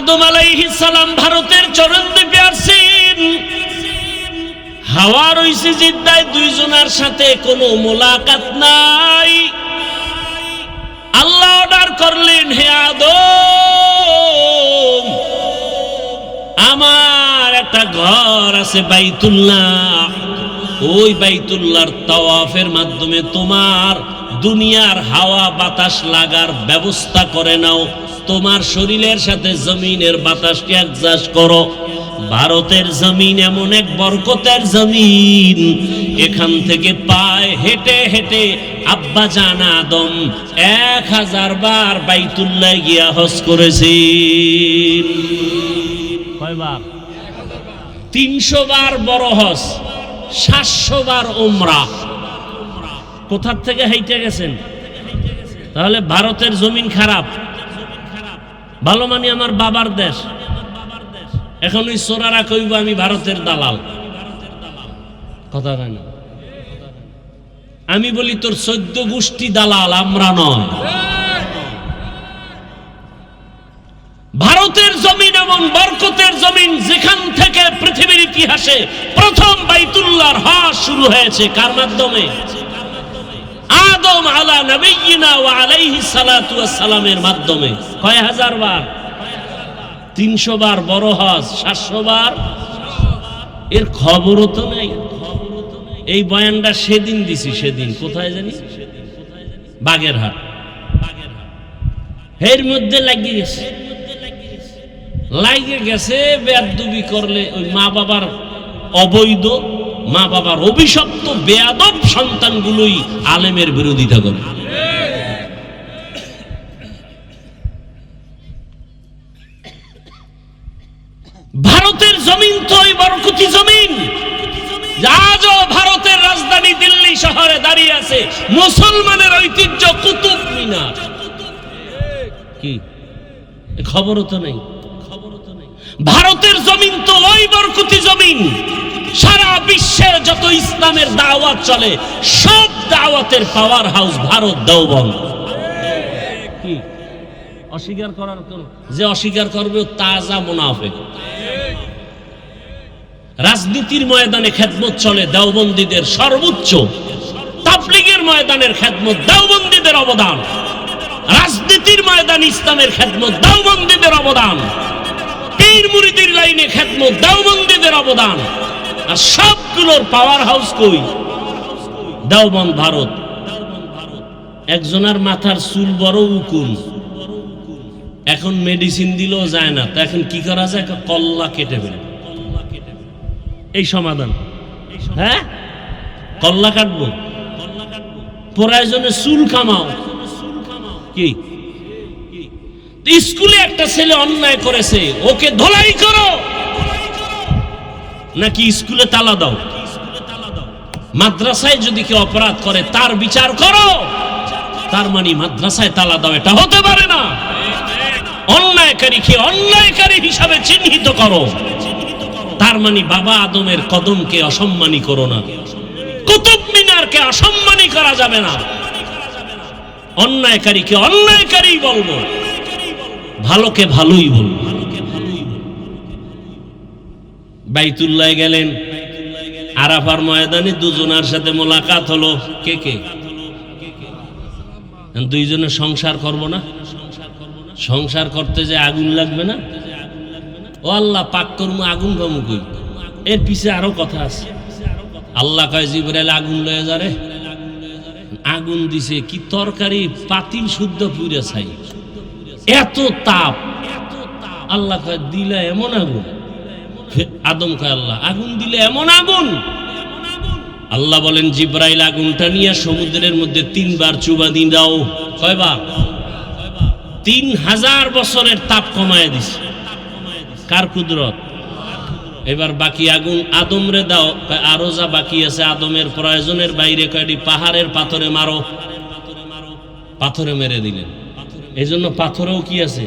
আদম আলাইহিস সালাম ভারতের চরণ দ্বীপে আসছেন। হাওয়া রইছে জিদ্দায়, দুইজনের সাথে কোনো মোলাকাত নাই। আল্লাহ অর্ডার করলেন, হে আদম, আমার একটা ঘর আছে বাইতুল্লাহ, ওই বাইতুল্লাহর তাওয়াফের মাধ্যমে তোমার দুনিয়ার হাওয়া বাতাস লাগার ব্যবস্থা করে নাও, তোমার শরীরের সাথে জমিনের বাতাসকে অ্যাডজাস্ট করো। ভারতের জমিন এমন এক বরকতের জমিন, এখান থেকে পায়ে হেঁটে হেঁটে আব্বা জান আদম 1000 বার বাইতুল্লাহ গিয়া হজ করেছেন। কয়বার? 300 বার বড় হজ, 700 বার উমরা। কোথা থেকে হেঁটে গেছেন? তাহলে ভারতের জমিন খারাপ, ভালো মানে আমার বাবার দেশ। এখন ওই চোরারা কইব আমি ভারতের দালাল, কথা হয় না। আমি বলি তোর 14 গোষ্ঠী দালাল, আমরা নয়। ভারতের জমিন এমন বরকতের জমিন, যেখান থেকে পৃথিবীর ইতিহাসে প্রথম বাইতুল্লাহর হজ শুরু হয়েছে। কার মাধ্যমে? আদম আলা নবিয়িনা ওয়া আলাইহিস সালাতু ওয়াস সালামের মাধ্যমে। কয় হাজার বার? 300 বার বড় হজ, 700 বার। এর খবরও তো নেই। এই বয়ানটা সেদিন দিছি, সেদিন কোথায় জানি, বাগেরহাট। এর মধ্যে লাগিয়ে গেছে বেয়াদবি করলে ওই মা বাবার অবৈধ, মা বাবার অভিশপ্ত বেয়াদব সন্তানগুলোই আলেমের বিরোধিতা করে। ভারতের জমিন তো ওই বরকতি জমিন। আজও ভারতের রাজধানী দিল্লি শহরে দাঁড়িয়ে আছে মুসলমানের ঐতিহ্য কুতুব মিনার। কি খবরও তো নেই। ভারতের জমিন তো ওই বরকতি জমিন, সারা বিশ্বের যত ইসলামের দাওয়াত চলে সব দাওয়াতের পাওয়ার হাউস ভারত, দেওবন্দ। কি অস্বীকার করার কোন? যে অস্বীকার করবে তাজা মুনাফিক। রাজনীতির ময়দানে খেদমত চলে দেওবন্দীদের সর্বোচ্চ, তাবলীগের ময়দানের খেদমত দেওবন্দীদের অবদান, রাজনীতির ময়দানে ইসলামের খেদমত দেওবন্দীদের অবদান, পীর মুরিদির লাইনে খেদমত দেওবন্দীদের অবদান। আর সবগুলোর পাওয়ার হাউস কই? দেওবন্দ, ভারত। একজনের মাথার চুল বড় উকুন, এখন মেডিসিন দিলেও যায় না, তো এখন কি করা যায়? কল্লা কেটে ফেলে। এই সমাধান। হ্যাঁ, কল্লা কাটবো, প্রয়োজনে চুল কামাও। কি স্কুলে একটা ছেলে অন্যায় করেছে, ওকে ধোলাই করো, নাকি স্কুলে তালা দাও? মাদ্রাসায় যদি কেউ অপরাধ করে তার বিচার করো, তার মানে মাদ্রাসায় তালা দাও? এটা হতে পারে না। অন্যায়কারীকে অন্যায়কারী হিসাবে চিহ্নিত করো, তার মানে বাবা আদমের কদমকে অসম্মানী করো না, কুতুব মিনারকে অসম্মানী করা যাবে না। অন্যায়কারীকে অন্যায়কারী বলবো, ভালোকে ভালোই বলবো। বাইতুল্লাহ গেলেন, আরাফার ময়দানে দুজনের সাথে মোলাকাত হলো। কে কে? দুইজনে সংসার করব না? সংসার করতে যে আগুন লাগবে না? ও আল্লাহ, পাক করবো, আগুন পাবো কই? এর পিছে আরো কথা আছে। আল্লাহ কয় জিবরাইল আগুন লয়ে যারে। আগুন দিছে কি তরকারি, পাতিল শুদ্ধ পুড়ে ছাই, এত তাপ। আল্লাহ কয় দিলে এমন আগুন। আদম কয় আল্লাহ, আগুন দিলে এমন আগুন? আল্লাহ বলেন জিবরাইল আগুনটা নিয়ে সমুদ্রের মধ্যে 3 বার চুবা দিন দাও। কয়বার? 3000 বছরের তাপ কমায় দিছে। কার কুদরত? এবার বাকি আগুন আদম রে দাও। আরো যা বাকি আছে আদমের প্রয়োজনের বাইরে কয়টি পাহাড়ের পাথরে মারো। পাথরে মেরে দিলেন। এই জন্য পাথরেও কি আছে?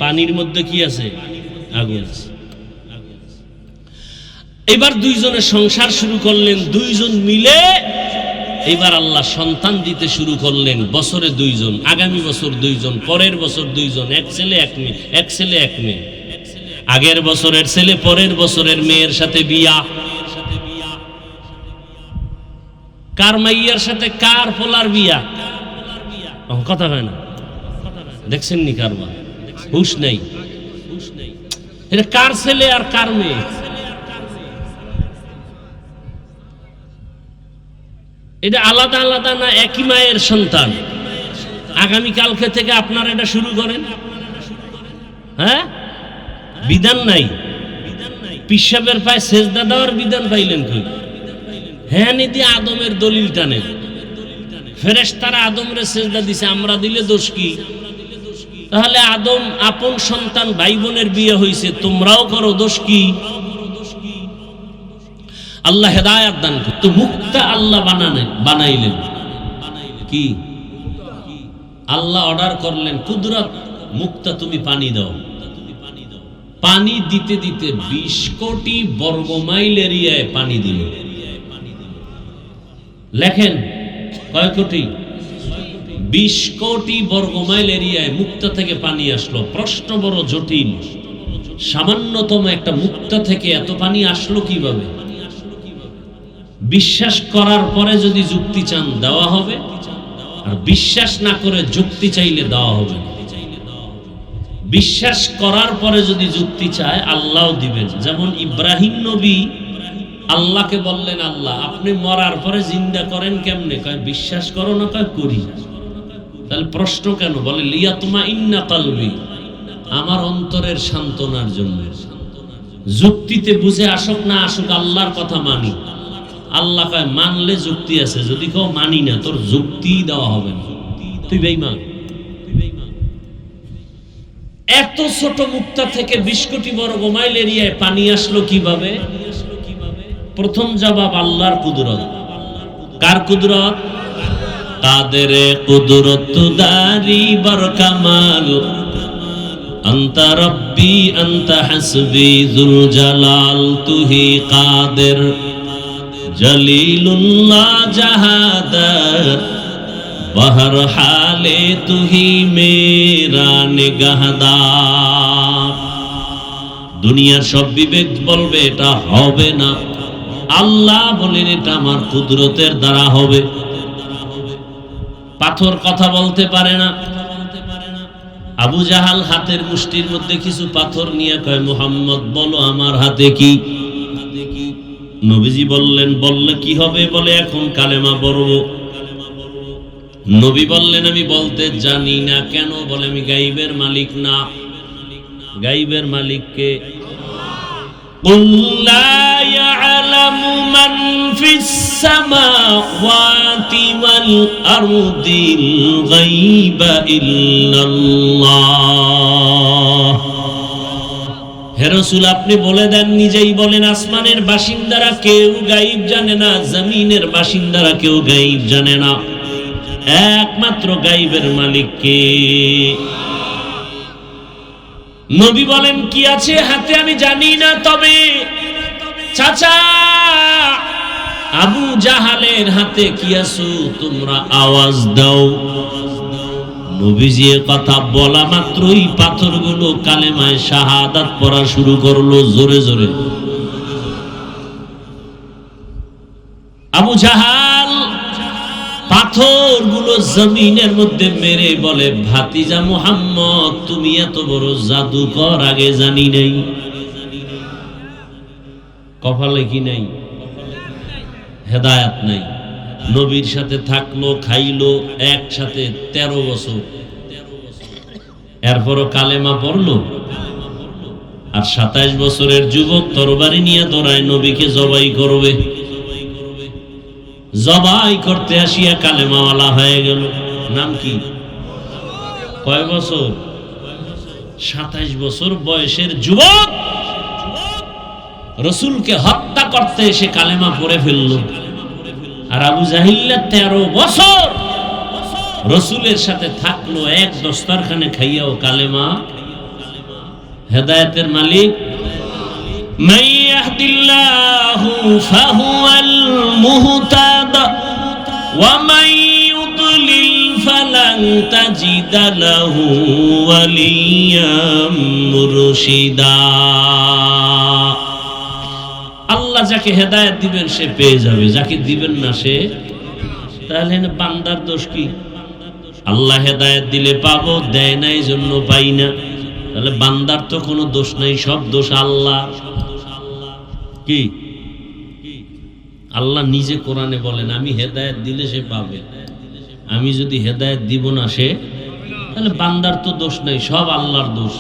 পানির মধ্যে কি আছে? আগুন আছে। এবার দুইজনে সংসার শুরু করলেন, দুইজন মিলে এবার আল্লাহ সন্তান দিতে শুরু করলেন। বছরে 2 জন, আগামী বছর 2 জন, পরের বছর 2 জন, এক ছেলে এক মেয়ে, এক ছেলে এক মেয়ে। আগের বছরের ছেলে পরের বছরের মেয়ের সাথে বিয়া। কার মাইয়ার সাথে কার পোলার বিয়া, কথা হয় না। দেখছেন নি কারবার, হুশ নেই। এটা কার ছেলে আর কার মেয়ে? এটা আলাদা আলাদা না একই মায়ের সন্তান? আগামীকালকে থেকে আপনারা এটা শুরু করেন। হ্যাঁ, বিধান নাই। পিসাবের পায়ে সেজদা দেওয়ার বিধান পাইলেন কই? হ্যাঁ, নিদি আদমের দলিল টানেন। ফেরেশতারা আদমরে সেজদা দিছে, আমরা দিলে দোষ কি? তাহলে আদম আপন সন্তান ভাই বোনের বিয়ে হয়েছে, তোমরাও করো, দোষ কি? আল্লাহ হেদায়েত দান করত। মুক্তা আল্লাহ বানাইলেন কি? আল্লাহ অর্ডার করলেন, কুদরত মুক্তা তুমি পানি দাও। পানি দিতে দিতে 20 কোটি বর্গমাইল এরিয়ায় পানি দিল। লেখেন কয় কোটি? 20 কোটি বর্গমাইল এরিয়ায় মুক্তা থেকে পানি আসলো। প্রশ্ন বড় জটিল, সামান্যতম একটা মুক্তা থেকে এত পানি আসলো কিভাবে? বিশ্বাস করার পরে যদি যুক্তি চান দেওয়া হবে, আর বিশ্বাস না করে যুক্তি চাইলে দেওয়া হবে না। বিশ্বাস করার পরে যদি যুক্তি চায় আল্লাহও দিবেন। যেমন ইব্রাহিম নবী আল্লাহকে বললেন, আল্লাহ আপনি মরার পরে জিন্দা করেন কেমনে? কয় বিশ্বাস করো না? কয় করি। তাহলে প্রশ্ন কেন? বলে লিয়াতমাইন্না কলবি, আমার অন্তরের সান্ত্বনার জন্য। যুক্তিতে বুঝে আসুক না আসুক আল্লাহর কথা মানি। আল্লাহ কয় মানলে যুক্তি আছে, যদি কেউ মানি না তোর যুক্তি দেওয়া হবে না, তুই বেঈমান। এত ছোট মুক্তা থেকে 20 কোটি বর্গমাইল এরিয়ায় পানি আসলো কিভাবে? প্রথম জবাব আল্লাহর কুদরত। কার কুদরত? কাদেরে কুদরত দারি বর কামাল, আনতা রব্বি আনতা হাসবি যুল জালাল, তুহি কাদের জলিলুল্লাহ জাহাদাত, বহর হালে তুহি মেরা নিগাহদার। দুনিয়ার সব বিবেক বলবে এটা হবে না, আল্লাহ বলেন এটা আমার কুদরতের দ্বারা হবে। পাথর কথা বলতে পারে না। আবু জাহাল হাতের মুষ্টির মধ্যে কিছু পাথর নিয়ে কয়, মুহাম্মদ বলো আমার হাতে কি? নবীজি বললেন, বললে কি হবে? বলে এখন কালেমা পড়ব। নবী বললেন, আমি বলতে জানি না। কেন? বলে আমি গাইবের মালিক না। গাইবের মালিক কে? قُلْ لَا يَعْلَمُ مَنْ فِي السَّمَاوَاتِ وَالْأَرْضِ الْغَيْبَ إِلَّا اللَّهُ। হে রাসূল আপনি বলে দেন, নিজেই বলেন আসমানের বাসিন্দারা কেউ গায়ব জানে না, জমিনের বাসিন্দারা কেউ গায়ব জানে না। একমাত্র গায়বের মালিক কে? নবী বলেন, কি আছে হাতে আমি জানি না, তবে চাচা আবু জাহালের হাতে কি আছে তোমরা আওয়াজ দাও। নবীজি কথা বলা মাত্রই পাথরগুলো কালেমায়ে শাহাদাত পড়া শুরু করলো জোরে জোরে। আবু জাহাল পাথরগুলো জমিনের মধ্যে মেরে বলে, ভাতিজা মুহাম্মদ তুমি এত বড় জাদুকর আগে জানি নাই। কপালে কি নাই? হেদায়েত নাই। নবীর সাথে থাকলো, খাইলো একসাথে 13 বছর, এরপরও কালেমা পড়লো। আর 27 বছরের যুবক তরবারি নিয়ে দৌড়ায় নবীকে জবাই করবে। জবাই করতে আসিয়া কালেমাওয়ালা হয়ে গেল। নাম কি? কয় বছর? 27 বছর বয়সের যুবক রাসূলকে হত্যা করতে এসে কালেমা পড়ে ফেলল। আর আবু জাহিল 13 বছর রাসূলের সাথে থাকলো, এক দস্তরখানে খাইয়াও কালেমা। হেদায়েতের মালিক من يهد الله فهو المهتد ومن يضلل فلن تجد له وليا مرشدا আল্লাহ যাকে হেদায়েত দিবেন সে পেয়ে যাবে, যাকে দিবেন না সে, তাহলে বান্দার দোষ কি? আল্লাহ হেদায়েত দিলে পাবো, দেয় না এই জন্য পাই না, তাহলে বান্দার তো কোনো দোষ নাই, সব দোষ আল্লাহ। কি আল্লাহ নিজে কোরআনে বলেন আমি হেদায়েত দিলে সে পাবে, আমি যদি হেদায়েত দিব না সে, তাহলে বান্দার তো দোষ নাই, সব আল্লাহর দোষ।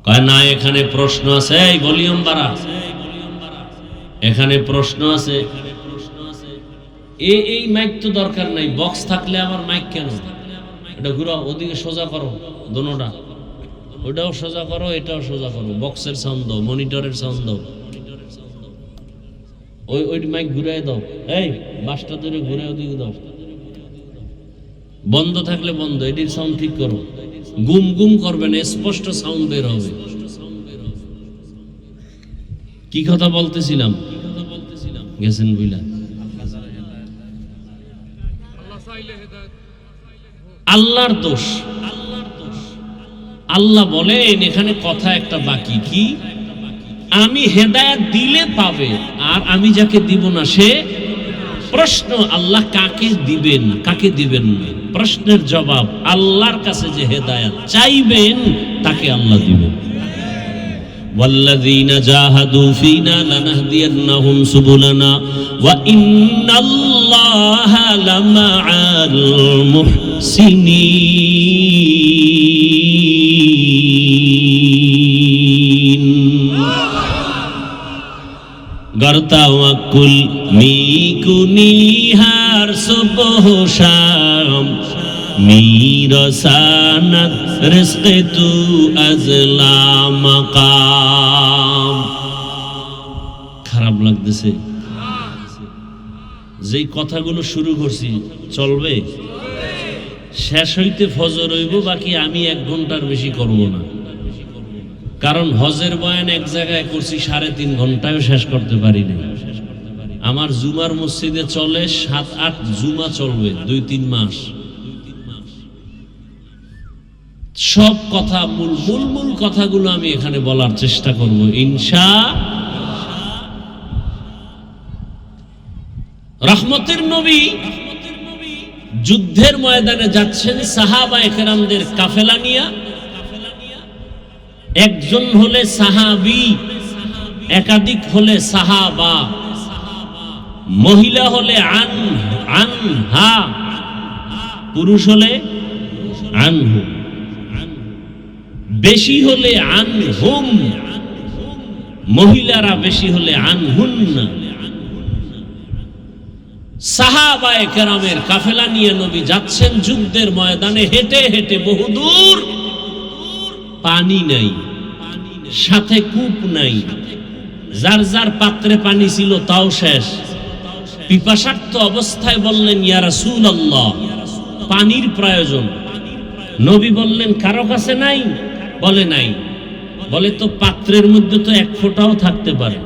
কয় না এখানে প্রশ্ন আছে, এই ভলিউম বাড়া, এখানে প্রশ্ন আছে। এই মাইক তো দরকার নাই, বক্স থাকলে আবার মাইক কেন? এটা ঘুরাও, ওদিকে সোজা করো, দোনোটা, ওটাও সোজা করো, এটাও সোজা করো, বক্সের সাউন্ড দাও, মনিটরের সাউন্ড দাও, ওই মাইক ঘুরাই দাও, এই বাসটা ধরে ঘুরে ওদিকে দাও, বন্ধ থাকলে বন্ধ, এটির সাউন্ড ঠিক করো, গুম গুম করবে না, স্পষ্ট সাউন্ড বের হবে। কি কথা বলতেছিলাম? গেছেন বুঝলা? আল্লাহর দোষ। আল্লাহ বলেন এখানে কথা একটা বাকি, কি? আমি হেদায়েত দিলে পাবে, আর আমি যাকে দিব না সে। প্রশ্ন আল্লাহ কাকে দিবেন কাকে দিবেন না, প্রশ্নের জবাব আল্লাহর কাছে যে হেদায়েত চাইবেন তাকে আল্লাহ দিবেন। والذين جاهدوا فينا لنهدينهم سبلنا وإن الله لمع المحسنين গর্তা ওয়াকুল মিকুনি হার সুবহ শাম মিরসানাত রিজকে তু আজলা মাকাম। খারাপ লাগতেছে যেই কথাগুলো শুরু করছি, চলবে? শেষ হইতে ফজর হইব, বাকি আমি 1 ঘন্টার বেশি করব না, কারণ হজের বয়ান এক জায়গায় করছি 3.5 ঘন্টায়ও শেষ করতে পারি না। আমার জুমার মসজিদে চলে 7-8 জুমা চলবে 2-3 মাস। সব কথা মূল কথাগুলো আমি এখানে বলার চেষ্টা করব ইনশাআল্লাহ। রহমতের নবী যুদ্ধের ময়দানে যাচ্ছেন সাহাবায়ে কেরামদের কাফেলা নিয়ে। একজন হলে সাহাবী, একাধিক হলে সাহাবা, মহিলা হলে আনহা, পুরুষ হলে আনহু, বেশি হলে আনহুম, মহিলারা বেশি হলে আনহুন্না। সাহাবায়ে কেরামের কাফেলা নিয়ে নবী যাচ্ছেন যুদ্ধের ময়দানে, হেঁটে হেঁটে বহুদূর। পানি নাই, সাথে কূপ নাই, যার যার পাত্রে পানি ছিল তাও শেষ। পিপাসার্থ অবস্থায় বললেন ইয়া রাসূলুল্লাহ, পানির প্রয়োজন। নবী বললেন কারো কাছে নাই? বলে নাই। বলে তো পাত্রের মধ্যে তো 1 ফোঁটাও থাকতে পারে,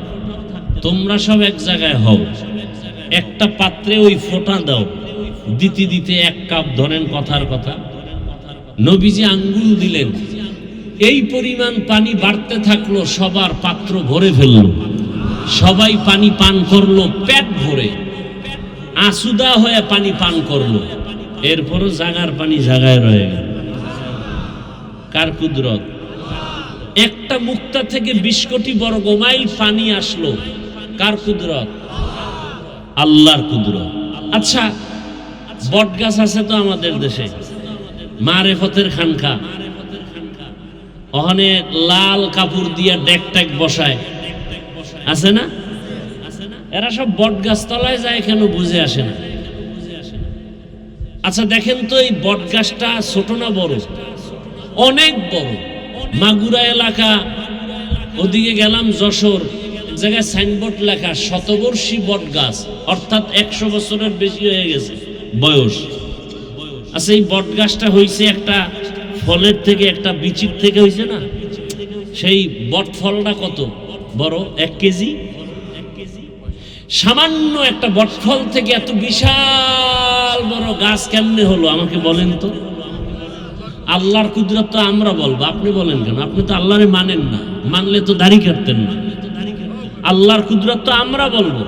তোমরা সব এক জায়গায় হও, একটা পাত্রে ওই ফোঁটা দাও। দিতে দিতে 1 কাপ ধরেন, কথার কথা নবীজি আঙ্গুল দিলেন, এই পরিমাণ পানি বাড়তে থাকলো, সবার পাত্র ভরে ফেললো, সবাই পানি পান করলো পেট ভরে, আসুদা হয়ে পানি পান করলো। এরপরও জাগার পানি জাগায় রয়ে গেল। কার কুদরত? একটা মুক্তা থেকে 20 কোটি বর্গ মাইল পানি আসলো, কার কুদরত? আল্লাহর কুদরত। আচ্ছা, বটগাছ আছে তো আমাদের দেশে, মারেফতের খানকা, ওখানে লাল কাপড় দিয়ে ডেক টেক বসায়, আছে না? এরা সব বটগাছ তলায় যায় কেন বুঝে আসে না। আচ্ছা দেখেন তো, এই বটগাছটা ছোট না বড়? অনেক বড়। মাগুরা এলাকা, ওদিকে গেলাম যশোর, এক জায়গায় সাইনবোর্ড লেখা শতবর্ষী বটগাছ, অর্থাৎ 100 বছরের বেশি হয়ে গেছে বয়স। আচ্ছা, এই বটগাছটা হয়েছে একটা ফলের থেকে, একটা বিচির থেকে হয়েছে না? সেই বট ফলটা কত বড়? 1 কেজি। সামান্য একটা বটফল থেকে এত বিশাল বড় গাছ কেমনে হলো আমাকে বলেন তো? আল্লাহর কুদরত তো আমরা বলবো, আপনি বলেন কেন? আপনি তো আল্লাহরে মানেন না, মানলে তো দাড়ি কাটতেন না। আল্লাহর কুদরত তো আমরা বলবো।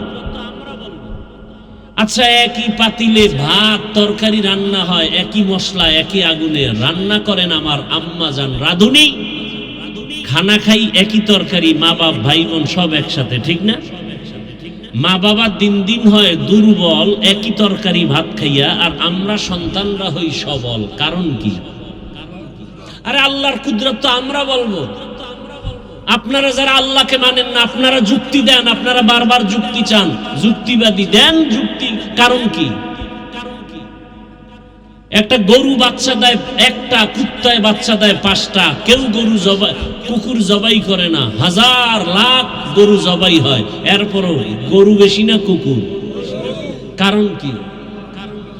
আচ্ছা, একই পাতিলে ভাত তরকারি রান্না হয়, একই মশলা একই আগুনে রান্না করেন আমার আম্মা জান রাঁধুনি, খানা খাই একই তরকারি, মা বাপ ভাই বোন সব একসাথে, ঠিক না? মা বাবা দিন দিন হয় দুর্বল একই তরকারি ভাত খাইয়া, আর আমরা সন্তানরা হই সবল। কারণ কি? আরে আল্লাহর কুদরত তো আমরা বলবো। আপনারা যারা আল্লাহকে মানেন না, আপনারা যুক্তি দেন, আপনারা বারবার যুক্তি চান, যুক্তিবাদী দেন যুক্তি। কারণ কি? একটা গরু বাচ্চা দেয় একটা, কুত্তায় বাচ্চা দেয় 5টা। কেউ গরু জবাই কুকুর জবাই করে না, হাজার লাখ গরু জবাই হয়, এরপরও গরু বেশি না কুকুর? কারণ কি?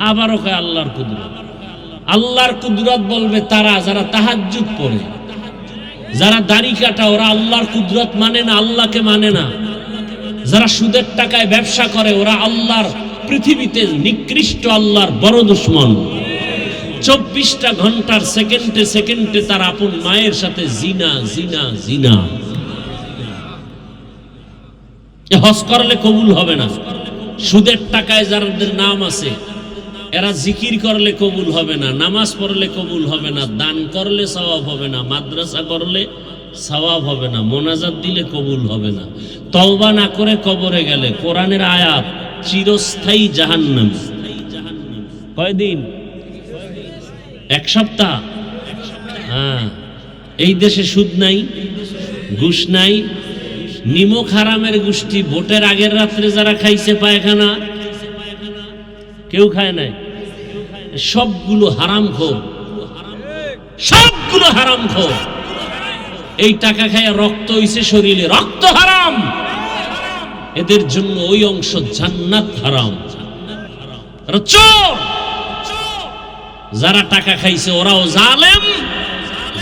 আবারও কয় আল্লাহর কুদরত। আল্লাহর কুদরত বলবে তারা যারা তাহাজ্জুদ পড়ে, যারা দাড়ি কাটা, ওরা আল্লাহর কুদরত মানে না, আল্লাহকে মানে না। যারা সুদের টাকায় ব্যবসা করে, ওরা আল্লাহর পৃথিবীতে নিকৃষ্ট, আল্লাহর বড় দুশমন। 24টা ঘন্টার সেকেন্ডে সেকেন্ডে তার আপন মায়ের সাথে জিনা জিনা জিনা। হজ করলে কবুল হবে না। সুদের টাকায় যাদের নাম আছে, এরা জিকির করলে কবুল হবে না, নামাজ পড়লে কবুল হবে না, দান করলে সওয়াব হবে না, মাদ্রাসা করলে সওয়াব হবে না, মোনাজাত দিলে কবুল হবে না, তওবা না করে কবরে গেলে কোরআনের আয়াত চিরস্থায়ী জাহান্নাম। কয়দিন? 1 সপ্তাহ। হ্যাঁ, এই দেশে সুদ নাই, ঘুষ নাই, নিমক হারামের গোষ্ঠী। ভোটের আগের রাত্রে যারা খাইছে পায়খানা, কেউ খায় নাই। সবগুলো হারামখোর, সবগুলো হারামখোর। এই টাকা খাইয়া রক্ত হইছে শরীরে, রক্ত হারাম। এদের জন্য ওই অংশ জান্নাত হারাম। চোর। যারা টাকা খাইছে ওরাও জালেম,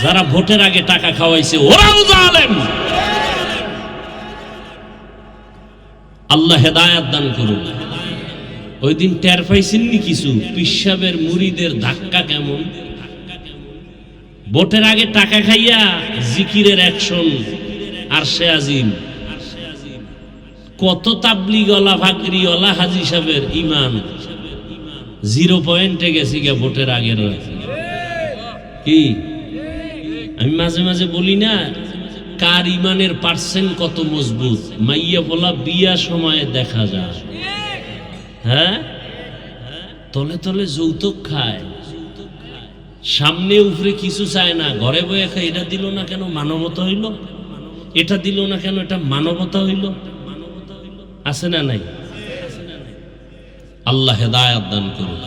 যারা ভোটের আগে টাকা খাওয়াইছে ওরাও জালেম। আল্লাহ হেদায়েত দান করুন। ওই দিন টের পাইছেননি কিছু পিসাবের মুরিদের ধাক্কা কেমন? ভোটের আগে টাকা খাইয়া জিকিরের অ্যাকশন, আরশে আজিম। কত তাবলিগওয়ালা ভাগরিওয়ালা হাজী সাহেবের ইমান 0 পয়েন্টে গেছে গিয়া ভোটের আগের রাতে। কি আমি মাঝে মাঝে বলি না, কার ইমানের পার্সেন্ট কত মজবুত? মাইয়া বলা বিয়া সময়ে দেখা যায়। হ্যাঁ, তলে তলে যৌতুক খায়, সামনে উপরে কিছু চায় না, ঘরে বয়ে খায়। এটা দিল না কেন? মানবতা হইল। এটা দিল না কেন? এটা মানবতা হইল। আছে না নাই? আল্লাহ হেদায়েত দান করুন।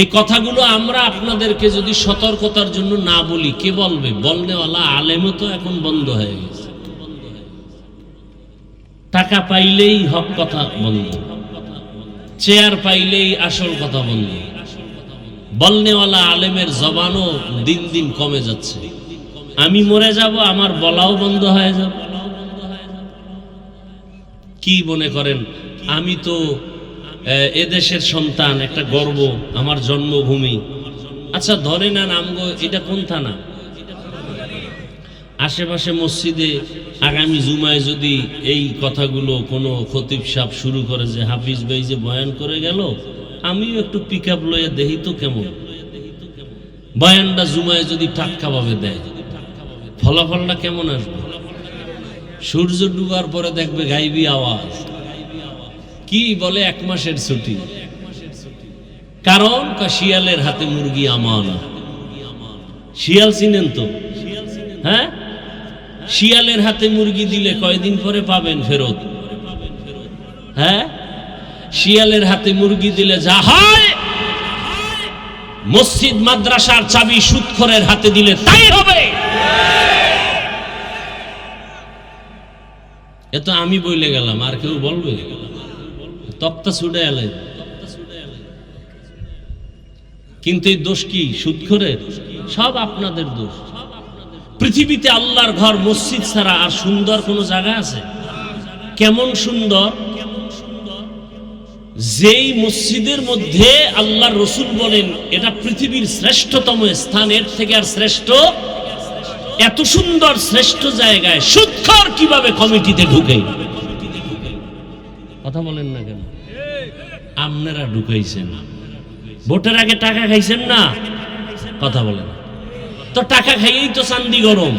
এই কথাগুলো আমরা আপনাদেরকে যদি সতর্কতার জন্য না বলি, কে বলবে? বলনেওয়ালা আলেমও তো এখন বন্ধ হয়ে গেছে। টাকা পাইলেই হক কথা বন্ধ, চেয়ার পাইলেই আসল কথা বন্ধ। বলনেওয়ালা আলেমের জবানও দিন দিন কমে যাচ্ছে। আমি মরে যাব, আমার বলাও বন্ধ হয়ে যাবে। কি মনে করেন আমি তো এদেশের সন্তান, একটা গর্ব, আমার জন্মভূমি। আচ্ছা ধরে না নামগো, এটা কোন থানা? আশেপাশে মসজিদে আগামী জুমায় যদি এই কথাগুলো কোনো খতিব সাহেব শুরু করে যে হাফিজ ভাই যে বয়ান করে গেল, আমিও একটু পিক আপ লয়ে দেখি তো কেমন। বয়ানটা জুমায় যদি টাটকা ভাবে দেয়, ফলাফলটা কেমন আসবে? সূর্য ডুবার পরে দেখবে গাইবি আওয়াজ। কি বলে 1 মাসের ছুটি। কারণ শিয়ালের হাতে মুরগি আমান। শিয়াল চিনেন তো? হ্যাঁ, শিয়ালের হাতে মুরগি দিলে কয়দিন পরে পাবেন ফেরত? হ্যাঁ, শিয়ালের হাতে মুরগি দিলে যা হয়, মসজিদ মাদ্রাসার চাবি সুদখোরের হাতে দিলে তাই হবে। এ তো আমি বলে গেলাম, আর কেউ বলবে? তক্তা ছুটে এলে। কিন্তু এই দোষ কি সুদখোরের? সব আপনাদের দোষ। পৃথিবীতে আল্লাহর ঘর মসজিদ ছাড়া আর সুন্দর কোন জায়গা আছে? কেমন সুন্দর! যেই মসজিদের মধ্যে আল্লাহর রাসূল বলেন এটা পৃথিবীর শ্রেষ্ঠতম স্থান, এর থেকে আর শ্রেষ্ঠ, এত সুন্দর শ্রেষ্ঠ জায়গায় সুদখোর কিভাবে কমিটিতে ঢুকে? কথা বলেন না কেন? আপনারা ঢুকাইছেন, ভোটের আগে টাকা খাইছেন না? কথা বলেন। তো টাকা খাইয়েই তো চান্দি গরম।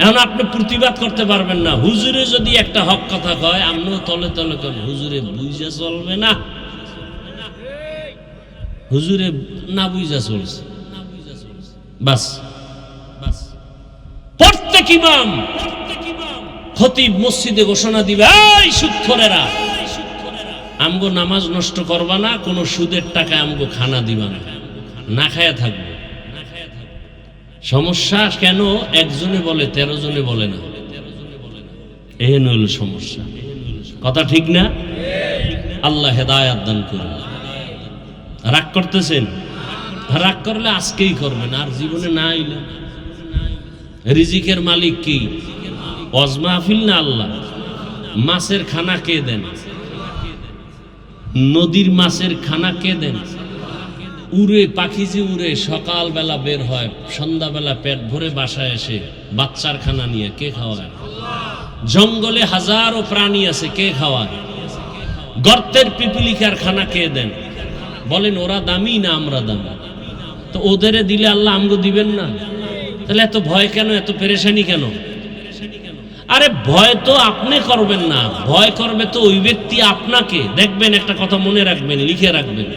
এখন আপনি প্রতিবাদ করতে পারবেন না। হুজুরে যদি একটা হক কথা কয়, আপনিও তলে তলে কন হুজুরে বুঝা চলবে না, হুজুরে না বুঝা চলছে। বাস প্রত্যেক ইমাম খতিব মসজিদে ঘোষণা দিবে, এই সুদখোরেরা, আমগো নামাজ নষ্ট করবা না, কোন সুদের টাকা আমগো খানা দিবা না, না খায়া থাকবো। সমস্যা কেন? একজনে বলে 13 জনে বলে না, এই হল সমস্যা। কথা ঠিক না? আল্লাহ হেদায়েত দান করুন। রাগ করতেছেন? রাগ করলে আজকেই করবেন, আর জীবনে না আইলে। রিজিকের মালিক কি? ওয়াজ মাহফিল না আল্লাহ? মাছের খানা কে দেন? নদীর মাছের খানা কে দেন? উড়ে পাখি যে উড়ে সকালবেলা বের হয়, সন্ধ্যাবেলা পেট ভরে বাসায় এসে বাচ্চার খানা নিয়ে কে খাওয়ায়? জঙ্গলে হাজারো প্রাণী আছে, কে খাওয়ায়? গর্তের পিপিলিকার খানা কে দেন? বলেন ওরা দামি না আমরা দামি? তো ওদেরে দিলে আল্লাহ আমগো দিবেন না? তাহলে এত ভয় কেন, এত পেরেশানি কেন? আরে ভয় তো আপনি করবেন না, ভয় করবে তো ওই ব্যক্তি আপনাকে। দেখবেন, একটা কথা মনে রাখবেন, লিখে রাখবেন,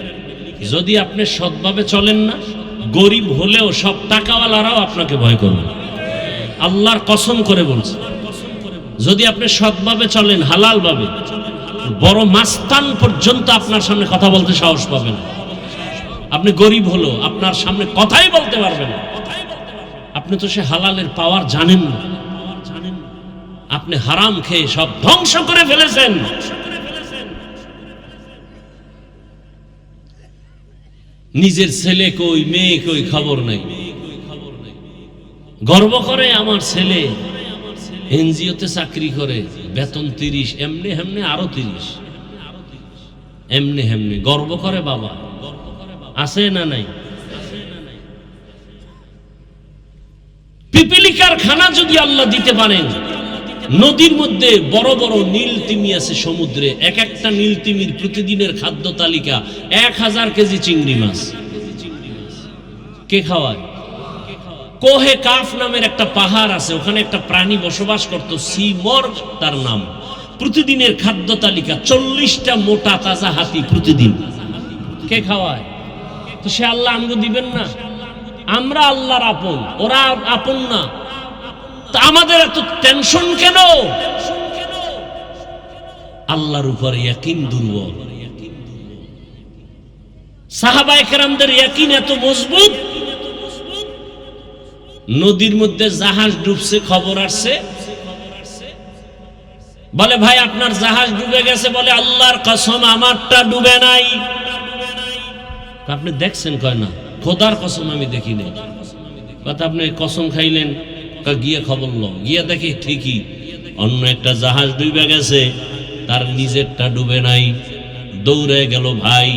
যদি আপনি সৎভাবে চলেন না, গরিব হলেও সব টাকাওয়ালারাও আপনাকে ভয় করবে। আল্লাহর কসম করে বলছে, যদি আপনি সৎভাবে চলেন, হালাল ভাবে, বড় মাস্তান পর্যন্ত আপনার সামনে কথা বলতে সাহস পাবেন। আপনি গরিব হলো আপনার সামনে কথাই বলতে পারবেন। আপনি তো সে হালালের পাওয়ার জানেন না, আপনি হারাম খেয়ে সব ধ্বংস করে ফেলেছেন। নিজের ছেলে কই, মেয়ে কই, খবর নাই। গর্ব করে আমার ছেলে এনজিওতে চাকরি করে, বেতন 30, এমনি হেমনে আরো 30, এমনি হেমনি গর্ব করে বাবা। আছে না নাই? পিপিলিকার খানা যদি আল্লাহ দিতে পারেন, নদীর মধ্যে বড় বড় নীল তিমি আছে সমুদ্রে, এক একটা নীল তিমির প্রতিদিনের খাদ্য তালিকা 1000 কেজি চিংড়ি মাছ। কে খাওয়ায়? কোহে কাফ নামের একটা পাহাড় আছে, ওখানে একটা প্রাণী বসবাস করত, সিমর্গ তার নাম। প্রতিদিনের খাদ্য তালিকা 40টা মোটা তাজা হাতি প্রতিদিন। কে খাওয়ায়? তো সে আল্লাহ আমগো দিবেন না? আমরা আল্লাহর আপন, ওরা আপন না। তা আমাদের এত টেনশন কেন? আল্লাহর উপর ইয়াকিন দুর্বল। সাহাবায়ে কেরামদের ইয়াকিন এত মজবুত, নদীর মধ্যে জাহাজ ডুবছে, খবর আসছে, বলে ভাই আপনার জাহাজ ডুবে গেছে, বলে আল্লাহর কসম আমারটা ডুবে নাই। আপনি দেখছেন? কয় না, খোদার কসম আমি দেখি নাই। কথা আপনি কসম খাইলেন? গিয়ে খবর লো, গিয়ে দেখি ঠিকই অন্য একটা জাহাজ ডুবে গেছে, তার নিজেরটা ডুবে নাই। দৌড়ে গেল। ভাই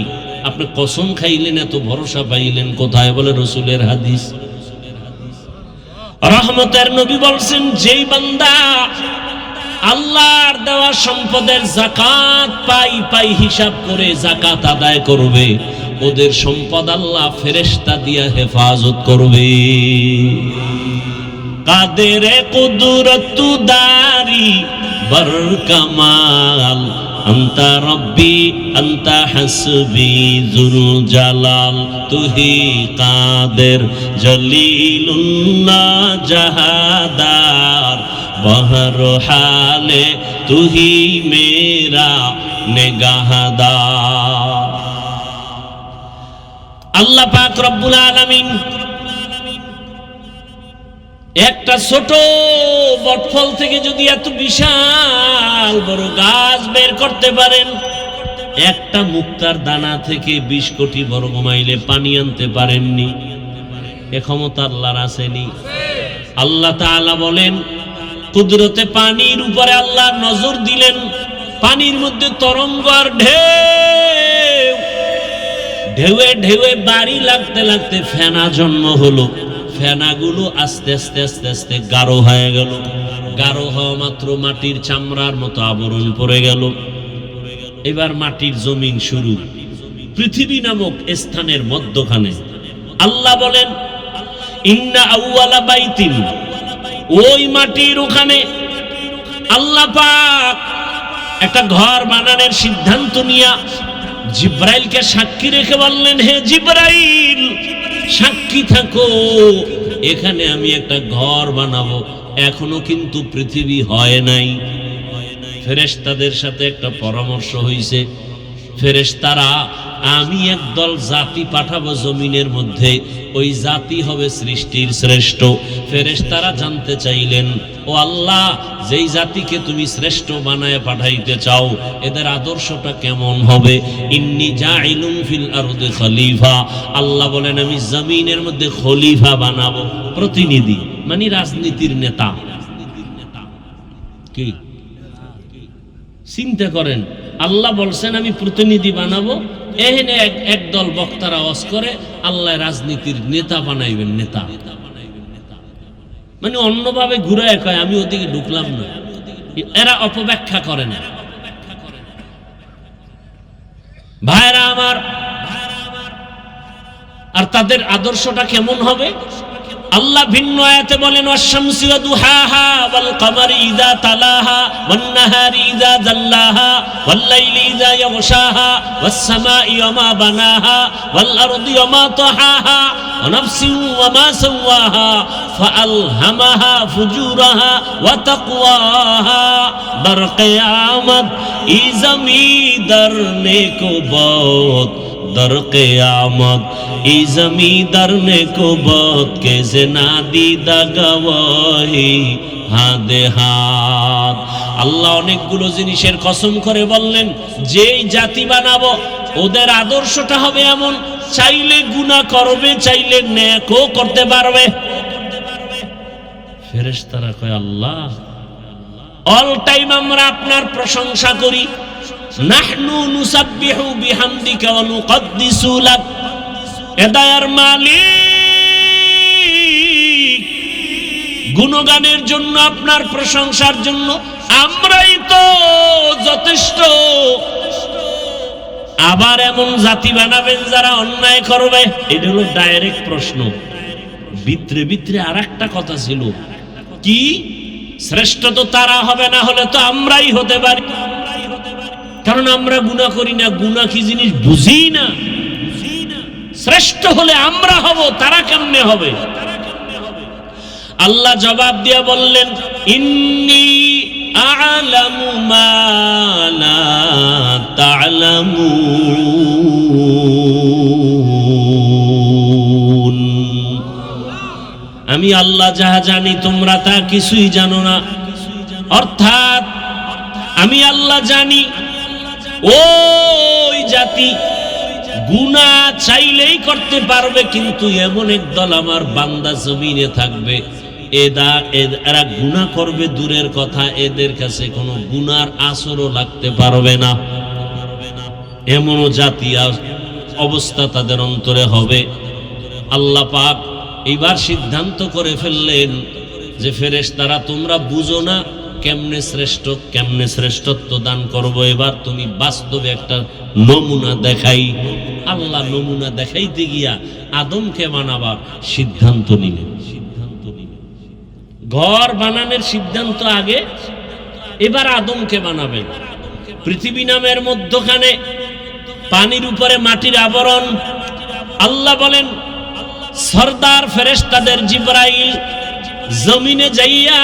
আপনি কসম খাইলেন, এত ভরসা পাইলেন কোথায়? বলে রাসূলের হাদিস। রহমতের নবী বলছেন, যেই বান্দা আল্লাহর দেওয়া সম্পদের যাকাত পাই হিসাব করে যাকাত আদায় করবে, ওদের সম্পদ আল্লাহ ফেরেশতা দিয়া হেফাজত করবে। কাদের কুদরত দারি বর কামাল, আন্তা রব্বি আন্তা হাসবি জুল জালাল, তুহি কাদের জলিলুল্লাহ জাহাদার, বহর হালে তুহি মেরা নেগাহদার। আল্লাহ পাক রব্বুল আলামিন একটা ছোট বটফল থেকে যদি এত বিশাল বড় গাছ বের করতে পারেন, একটা মুক্তার দানা থেকে 20 কোটি বর্গ মাইলে পানি আনতে পারেননি, এ ক্ষমতা আল্লাহর আসেনি? আল্লাহ তাআলা বলেন, কুদরতে পানির উপরে আল্লাহ নজর দিলেন, পানির মধ্যে তরঙ্গ আর ঢেউ, ঢেউয়ে ঢেউয়ে বাড়ি লাগতে লাগতে ফেনা জন্ম হলো। ফেনাগুলো আস্তে আস্তে আস্তে আস্তে গাঢ় হয়ে গেল। গাঢ় হওয়া মাত্র মাটির চামড়ার মতো আবরণ পড়ে গেল। এবার মাটির জমিন শুরু, পৃথিবী নামক স্থানের মধ্যখানে। আল্লাহ বলেন ইন্না আউয়ালা বাইতিন, ওই মাটির ওখানে আল্লাহ পাক একটা ঘর বানানোর সিদ্ধান্ত নিয়া জিব্রাইলকে সাক্ষী রেখে বললেন, হে জিব্রাইল সাক্ষী থাকো, এখানে আমি একটা ঘর বানাবো। এখনো কিন্তু পৃথিবী হয় নাই। ফেরেশতাদের সাথে একটা পরামর্শ হইছে। ফেরেশতারা আমি একদল জাতি পাঠাবো জমিনের মধ্যে, ওই জাতি হবে সৃষ্টির শ্রেষ্ঠ। ফেরেশতারা জানতে চাইলেন, ও আল্লাহ, যেই জাতিকে তুমি শ্রেষ্ঠ বানায় পাঠাইতে চাও এদের আদর্শটা কেমন হবে? ইন্নী জাইলুন ফিল আরদি খলিফা, আল্লাহ বলেন আমি জমিনের মধ্যে খলিফা বানাবো। প্রতিনিধি মানে রাজনীতির নেতা। কি চিন্তা করেন, আল্লাহ বলছেন আমি প্রতিনিধি বানাবো, এখানে একদল বক্তারা ওয়াজ করে আল্লাহ রাজনীতির নেতা বানাইবেন। নেতা মানে অন্যভাবে ঘুরায় কয় আমি ওদিকে ঢুকলাম না। এরা অপব্যাখ্যা করে না। ভাইরা আমার, আর তাদের আদর্শটা কেমন হবে? আল্লাহ ভিন্ন আয়াতে বলেন ওয়াশ-শামসি ওয়া দুহাহা ওয়াল কমারি ইযা তালাহা ওয়ান নাহারি ইযা জাল্লাহা ওয়াল লাইলি ইযা ইয়াগশাহা ওয়াস সামাই ওয়া মা বানাহা ওয়াল আরদি ওয়া মা তাহাহা ওয়া নাফসিন ওয়া মা সাওয়াহা ফাআলহামাহা ফুজুরাহা ওয়া তাকওয়াহা। দর কিয়ামত ই জমিদার নেকো বহুত, दर क़यामत ई ज़मींदार ने को बहुत के जना दीदा गवाही हादे हाथ। আল্লাহ অনেকগুলো জিনিসের কসম করে বললেন, যেই জাতি বানাবো ওদের আদর্শটা হবে এমন, চাইলে গুনাহ করবে, চাইলে নেকও করতে পারবে। ফেরেশতারা কয় আল্লাহ অল টাইম আমরা আপনার প্রশংসা করি, নাহনু নুসাব্বিহু বিহামদিকা ওয়া নুকদ্দিসু লাক। হেদায়ার মালিক, গুণগানের জন্য আপনার প্রশংসার জন্য আমরাই তো যথেষ্ট। আবার এমন জাতি বানাবেন যারা অন্যায় করবে? এটা হলো ডাইরেক্ট প্রশ্ন। ভিতরে ভিতরে আর একটা কথা ছিল, কি শ্রেষ্ঠ তো তারা হবে, না হলে তো আমরাই হতে পারি, কারণ আমরা গুনাহ করি না, গুনাহ কি জিনিস বুঝি না। শ্রেষ্ঠ হলে আমরা হব, তারা কেমনে হবে? আল্লাহ জবাব দিয়া বললেন ইন্নী আ'লামু মা লা তা'লামুন, আমি আল্লাহ যাহা জানি তোমরা তা কিছুই জানো না। অর্থাৎ আমি আল্লাহ জানি ওই জাতি গুনাহ চাইলেই করতে পারবে, কিন্তু এমন একদল আমার বান্দা জমিনে থাকবে এরা গুনাহ করবে দূরের কথা, এদের কাছে কোনো গুনার আসরও লাগতে পারবে না। এমনও জাতি অবস্থা তাদের অন্তরে হবে। আল্লাহ পাক এইবার সিদ্ধান্ত করে ফেললেন যে ফেরেশতারা তোমরা বুঝো না কেমনে শ্রেষ্ঠত্ব দান করব, এবার তুমি বাস্তবে একটা নমুনা দেখাই। আল্লাহ নমুনা দেখাইতে গিয়া আদমকে বানাবার সিদ্ধান্ত নিলেন। ঘর বানানোর সিদ্ধান্ত আগে, এবার আদমকে বানাবেন। পৃথিবী নামের মধ্যখানে পানির উপরে মাটির আবরণ। আল্লাহ বলেন সরদার ফেরেশতাদের জিবরাইল জমিনে যাইয়া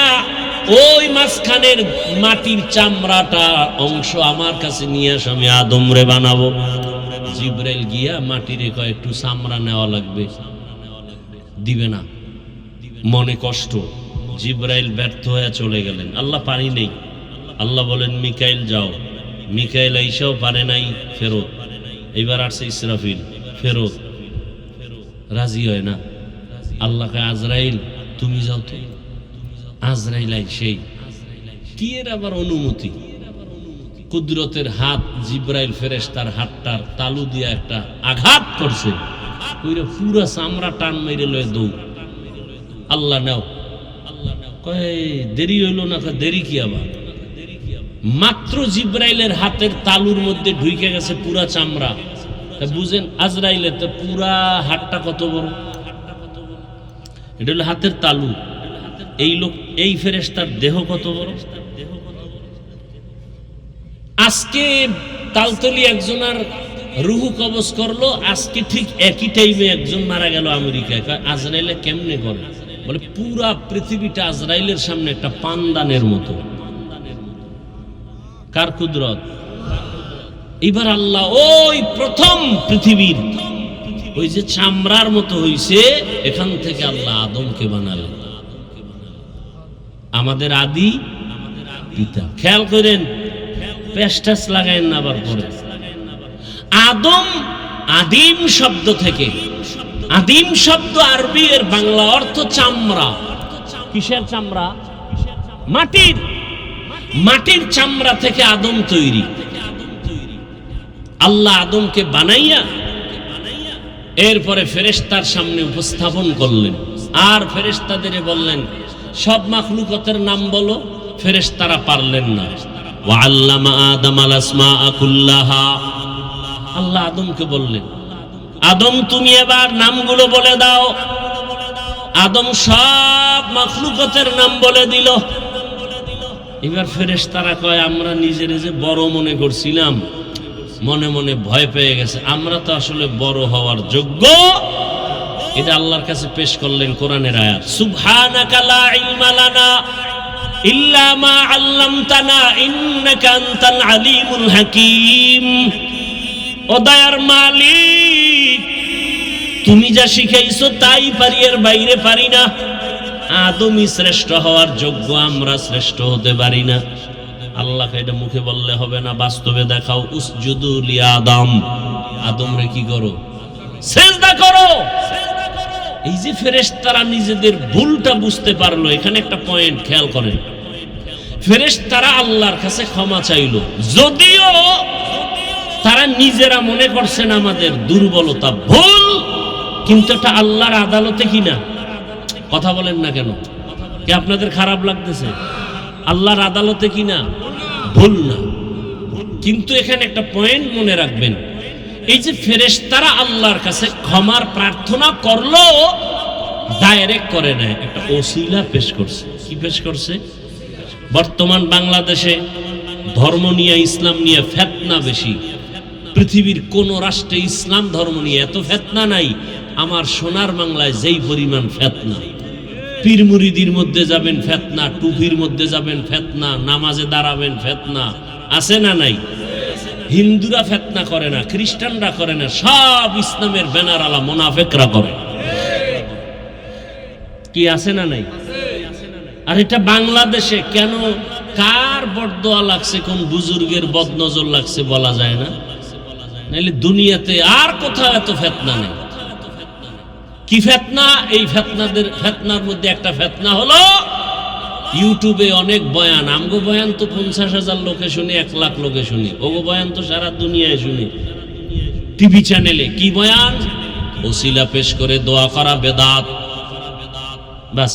ওই মাঝখানের মাটির চামড়াটা অংশ আমার কাছে নিয়ে আস, আমি আদমরে বানাবো। জিবরাইল গিয়া মাটিরে কয় একটু চামড়া নেওয়া লাগবে, দিবে না, মনে কষ্ট। জিবরাইল ব্যর্থ হয়ে চলে গেলেন। আল্লাহ পানি নেই। আল্লাহ বলেন মিকাইল যাও। মিকাইল আইসাও পারে নাই, ফেরত। এইবার আসছে ইসরাফিল, ফেরত। রাজি হয় না। আল্লাহ কয় আজরাইল তুমি যাও তো। আজরাইল সেই কি এর আবার অনুমতি? কুদরতের হাত জিব্রাইল ফেরেশতার হাতটার তালু দিয়া একটা আঘাত করছে, কইরা পুরা চামড়া টান মেরে লয়ে দৌড়। আল্লাহ নাও, কয় দেরি হইল না, দেরি কি আবার? মাত্র জিব্রাইলের হাতের তালুর মধ্যে ঢুকে গেছে পুরা চামড়া। বুঝেন আজরাইলের তো পুরা হাতটা কত বড়, এটা হলো হাতের তালু। এই লোক, এই ফেরেশতার দেহ কত বড়। আজকে তালতলি একজনের রুহু কবজ করলো, আজকে ঠিক একই টাইমে একজন মারা গেল আমেরিকায়। আজরাইলে কেমনে করে? বলে পুরা পৃথিবীটা আজরাইলের সামনে একটা পানদানের মতো। কার কুদরত? এবার আল্লাহ ওই প্রথম পৃথিবীর ওই যে চামড়ার মতো হইছে, এখান থেকে আল্লাহ আদমকে বানালেন, আমাদের আদি পিতা। খেয়াল করেন, পেস্টাস লাগায়েন না আবার পরে। আদম আদিম শব্দ থেকে, আদিম শব্দ আরবি এর বাংলা অর্থ চামড়া। কিসের চামড়া? মাটির। মাটির চামড়া থেকে আদম তৈরি। আল্লাহ আদমকে বানাইয়া এরপরে ফেরেশতার সামনে উপস্থাপন করলেন, আর ফেরেশতাদের বললেন সব মাখলুকাতের নাম বলো। ফেরেশতারা পারলেন না। ওয়া আল্লামা আদামাল আসমাআ কুল্লাহা, আল্লাহ আদমকে বললেন, আদম তুমি এবার নামগুলো বলে দাও। আদম সব মাখলুকাতের নাম বলে দিল। এবার ফেরেশতারা কয় আমরা নিজের যে বড় মনে করছিলাম, মনে মনে ভয় পেয়ে গেছে, আমরা তো আসলে বড় হওয়ার যোগ্য। এটা আল্লাহর কাছে পেশ করলেন কোরআনের আয়াত, সুবহানাকা লা ইলমা লানা ইল্লা মা আল্লামতানা ইন্নাকা আনতাল আলিমুল হাকীম। ও দয়ার মালিক, তুমি যা শিখাইছো তাই পারি, এর বাইরে পারি না। আদমই শ্রেষ্ঠ হওয়ার যোগ্য, আমরা শ্রেষ্ঠ হতে পারি না। আল্লাহকে এটা মুখে বললে হবে না, বাস্তবে দেখাও। উসজুদু লি আদম, আদম রে কি করো? সিজদা করো। এই যে ফেরেশতারা নিজেদের ভুলটা বুঝতে পারলো, এখানে একটা পয়েন্ট খেয়াল করেন। ফেরেশতারা আল্লাহর কাছে ক্ষমা চাইলো, যদিও তারা নিজেরা মনে করছেন আমাদের দুর্বলতা, ভুল, কিন্তু এটা আল্লাহর আদালতে কিনা। কথা বলেন না কেন? কি আপনাদের খারাপ লাগতেছে? আল্লাহর আদালতে কিনা, ভুল না। কিন্তু এখানে একটা পয়েন্ট মনে রাখবেন, এই যে ফেরেশতারা আল্লাহর কাছে ক্ষমার প্রার্থনা করলো, ডাইরেক্ট করে নাই, একটা ওসিলা পেশ করছে। কি পেশ করছে? বর্তমান বাংলাদেশে ধর্ম নিয়ে, ইসলাম নিয়ে ফিতনা বেশি। পৃথিবীর কোন রাষ্ট্রে ইসলাম ধর্ম নিয়ে এত ফিতনা নাই। আমার সোনার বাংলায় যেই পরিমাণ ফিতনা, পীর মুরিদির মধ্যে যাবেন ফিতনা, টুপির মধ্যে যাবেন ফিতনা, নামাজে দাঁড়াবেন ফিতনা, আছে না নাই? হিন্দুরা ফিতনা করে না, খ্রিস্টানরা করে না, সব ইসলামের ব্যানার আলা মুনাফিকরা করে। কি আছে না নাই? আর এটা বাংলাদেশে কেন, কার বদদোয়া লাগছে, কোন বুজুর্গের বদনজর লাগছে বলা যায় না। নাইলে দুনিয়াতে আর কোথাও এত ফিতনা নেই। কি ফিতনা? এই ফিতনার মধ্যে একটা ফিতনা হলো ইউটিউবে অনেক বয়ান। আমগো বয়ান তো 50,000 লোকে শুনি, 1 লাখ লোকে শুনি। ওগো বয়ান তো সারা দুনিয়ায় শুনি। টিভি চ্যানেলে কি বয়ান? ওসিলা পেশ করে দোয়া করা বেদাত। বাস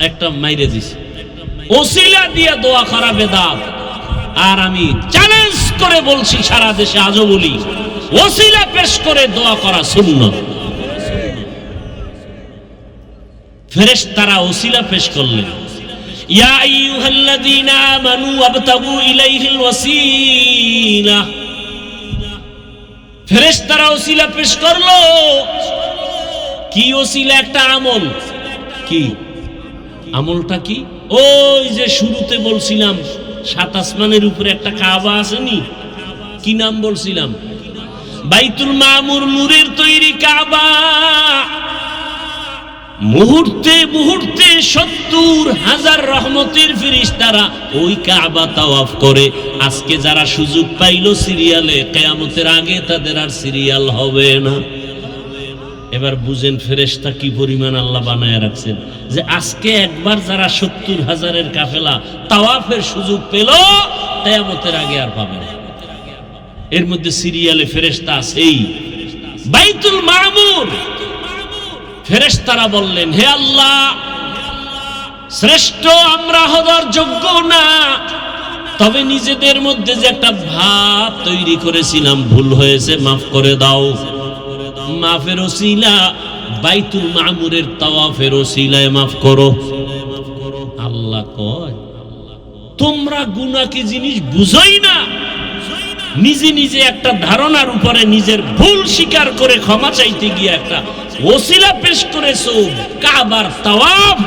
একটা মাইরে দিছে, ওসিলা দিয়ে দোয়া করা বেদাত। আর আমি চ্যালেঞ্জ করে বলছি, সারা দেশে আজও বলি, ওসিলা পেশ করে দোয়া করা সুন্নাত। ফেরেশতারা ওসিলা পেশ করলেন, ইয়া আইয়ুহাল্লাযীনা আমানু ওয়াবতাগু ইলাইহিল ওয়াসিলা। ফেরেশতারা ওসিলা পেশ করলো। কি ওসিলা? একটা আমল। কি আমলটা? কি? ওই যে শুরুতে বলছিলাম 7 আসমানের উপরে একটা কাবা আসেনি, কি নাম বলছিলাম? বাইতুল মামুর, নূরের তৈরি কাবা। মুহূর্তে মুহূর্তে 70,000 রহমতের ফেরেশতারা ওই কাবা তাওয়াফ করে। আজকে যারা সুযোগ পাইল সিরিয়ালে, কিয়ামতের আগে তাদের আর সিরিয়াল হবে না। এবার বুঝেন ফেরেশতা কি পরিমাণ আল্লাহ বানায় রাখছেন, যে আজকে একবার যারা 70,000-এর কাফেলা তাওয়াফের সুযোগ পেল, কিয়ামতের আগে আর পাবে না। এর মধ্যে সিরিয়ালে ফেরেশতা আছেই। বাইতুল মামুর ফেরেশতারা বললেন, হে আল্লাহ, শ্রেষ্ঠ আমরা হওয়ার যোগ্য না, তবে নিজেদের মধ্যে যে একটা ভাব তৈরি করেছিলাম ভুল হয়েছে, মাফ করে দাও। মাফের ওসিলা বাইতুল মামুরের তাওয়াফের ওসিলায় মাফ করো। আল্লাহ কয়, তোমরা গুনাহ কি জিনিস বুঝোই না? নিজে নিজে একটা ধারণার উপরে নিজের ভুল স্বীকার করে ক্ষমা চাইতে গিয়ে একটা ওসিলা পেশ করেছো, কাবার তাওয়াফ।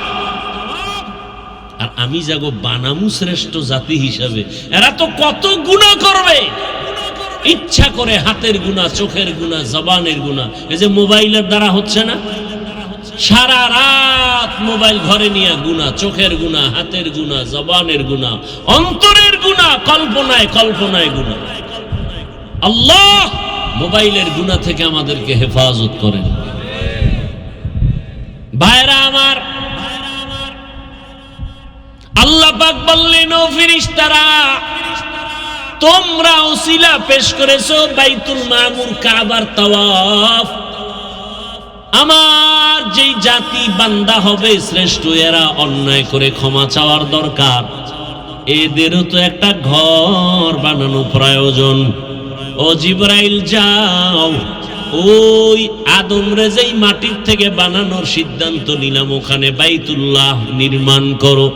আর আমি যাগো বানামু শ্রেষ্ঠ জাতি হিসাবে, এরা তো কত গুনাহ করবে, ইচ্ছা করে হাতের গুনাহ, চোখের গুনাহ, জবানের গুনাহ। এই যে মোবাইলের দ্বারা হচ্ছে না, সারা রাত মোবাইল ঘরে নিয়ে গুনাহ, চোখের গুনাহ, হাতের গুনাহ, জবানের গুনাহ, অন্তরের গুনাহ, কল্পনায় কল্পনায় গুনাহ। আল্লাহ মোবাইলের গুনাহ থেকে আমাদেরকে হেফাজত করেন। ভাইরা আমার, আল্লাহ পাক বললেন, ও ফেরেশতারা, তোমরা ওসিলা পেশ করেছো বাইতুল মামুর, কাবার তাওয়াফ। আমার যেই জাতি বান্দা হবে শ্রেষ্ঠ, এরা অন্যায় করে ক্ষমা চাওয়ার দরকার। এদেরও তো একটা ঘর বানানো প্রয়োজন। ও জিবরাইল, যাও, ওই আদমরে যেই মাটির থেকে বানানোর সিদ্ধান্ত নিলাম, ওখানে বাইতুল্লাহ নির্মাণ করো।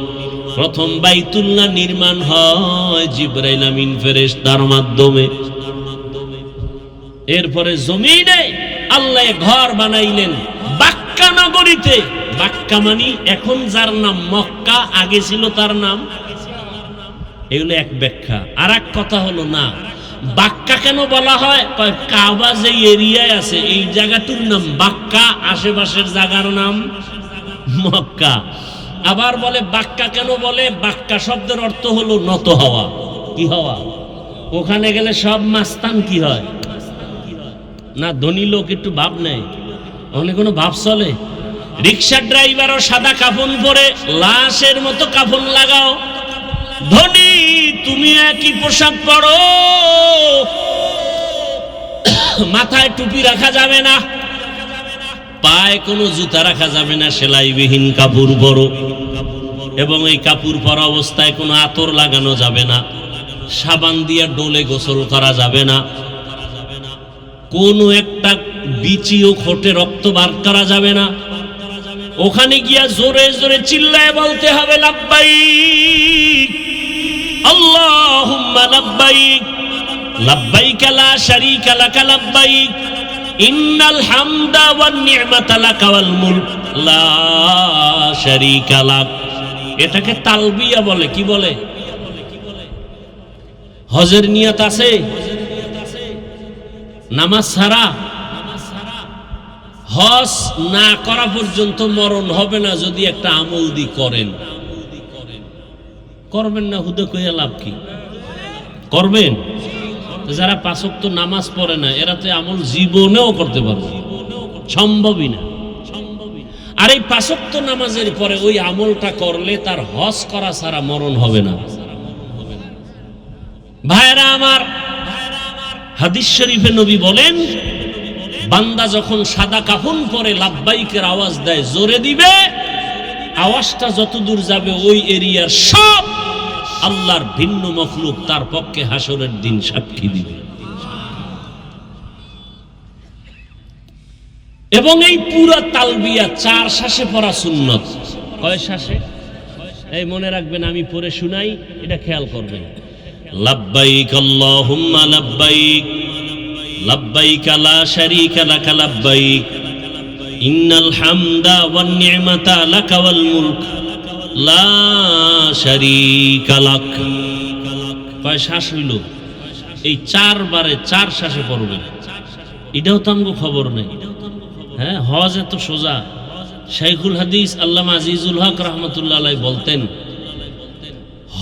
প্রথম বাইতুল্লাহ নির্মাণ হয় জিবরাইল আমিন ফেরেশতার মাধ্যমে। এরপরে জমিনে আল্লাহ ঘর বানাইলেন বাক্কা নগরীতে। বাক্কা মানে এখন যার নাম মক্কা, আগে ছিল তার নাম। এগুলো এক ব্যাখ্যা। আর এক কথা হলো, না, বাক্কা কেন বলা হয়? কাবা যে এরিয়ায় আছে এই জায়গাটার নাম বাক্কা, আশেপাশের জায়গার নাম মক্কা। আবার বলে বাক্কা কেন বলে? বাক্কা শব্দের অর্থ হলো নত হওয়া। কি হওয়া? ওখানে গেলে সব মাস্তান কি হয় না, ধনী লোক একটু ভাব নেয়, ওখানে কোনো ভাব চলে? রিক্সা ড্রাইভারও সাদা কাফন পরে লাশের মতো কাফন লাগাও। ধনী তুমি একই পোশাক পরো, মাথায় টুপি রাখা যাবে না, পায়ে কোনো জুতা রাখা যাবে না, সেলাইবিহীন কাপড় পরো, এবং এই কাপড় পরা অবস্থায় কোনো আতর লাগানো যাবে না, সাবান দিয়ে ডোলে গোসল করা যাবে না, কোনো একটা বিচিও খোটে রক্ত বার করা যাবে না। ওখানে গিয়া জোরে জোরে চিল্লায় বলতে হবে, লাব্বাইক আল্লাহুম্মা লাব্বাইক, লাব্বাইক লা শারীকা লাকা লাব্বাইক, ইন্নাল হামদা ওয়ান নি'মাতা লাকা ওয়াল মুলক লা শারীকা লাক। এটাকে তালবিয়া বলে। কি বলে? হজের নিয়ত আছে, নামাজ ছাড়া হজ না করা পর্যন্ত মরণ হবে না যদি একটা আমল দি করেন। করবেন না হুদে কইয়া লাভ কি? করবেন। যারা পাঁচ ওয়াক্ত নামাজ পড়ে না, এরা তো আমল জীবনেও করতে পারবে, সম্ভবই না। আর এই পাঁচ ওয়াক্ত নামাজের পরে ওই আমলটা করলে তার হজ করা ছাড়া মরণ হবে না। ভাইরা আমার, হাদিস শরীফে নবী বলেন, বান্দা যখন সাদা কাফন পরে লাব্বাইকের আওয়াজ দেয়, জোরে দিবে, আওয়াজটা যতদূর যাবে ওই এরিয়ার সব আল্লাহর ভিন্ন মখলুক তার পক্ষে হাসরের দিন সাক্ষী দিবে। এবং এই পুরা তালবিয়া 4 শ্বাসে পড়া সুন্নত। কয় শ্বাসে? এই মনে রাখবেন, আমি পড়ে শুনাই, এটা খেয়াল করবেন। লাব্বাইক আল্লাহুম্মা লাব্বাইক, লাব্বাইক লা শারীকা লাকা লাব্বাইক, ইন্নাল হামদা ওয়ান নি'মাতা লাকা ওয়াল মুলক লা শারীকা লাক। কয় শ্বাস হইল? এই 4 বারে 4 শ্বাসে পড়বেন। এটাও তো আমগো খবর নেই। হ্যাঁ, হজ এত সোজা। শাইখুল হাদিস আল্লামা আজিজুল হক রহমতুল্লাহ আলাইহি বলতেন,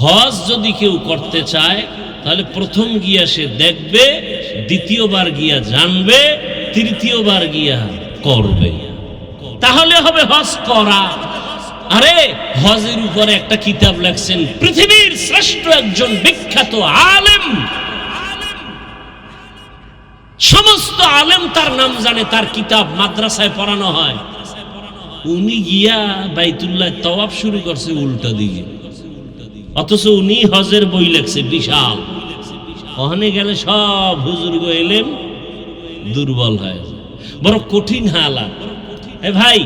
হজ যদি কেউ করতে চায় তাহলে প্রথম গিয়া সে দেখবে, দ্বিতীয়বার গিয়া জানবে, তৃতীয়বার গিয়া করবে, তাহলে হবে হজ করা। আরে হজের উপরে একটা কিতাব লেখছেন পৃথিবীর শ্রেষ্ঠ একজন বিখ্যাত আলেম সমস্ত আলেম তার নাম জানে, তার কিতাব মাদ্রাসায় পড়ানো হয়। উনি গিয়া বাইতুল্লাহ তওয়াফ শুরু করছে উল্টা দিকে, অথচ উনি হজের বই লেখছে বিশাল। ওখানে গেলে সব হুজুর্গ এলেম দুর্বল হয়, বড় কঠিন হালাত। এ ভাই,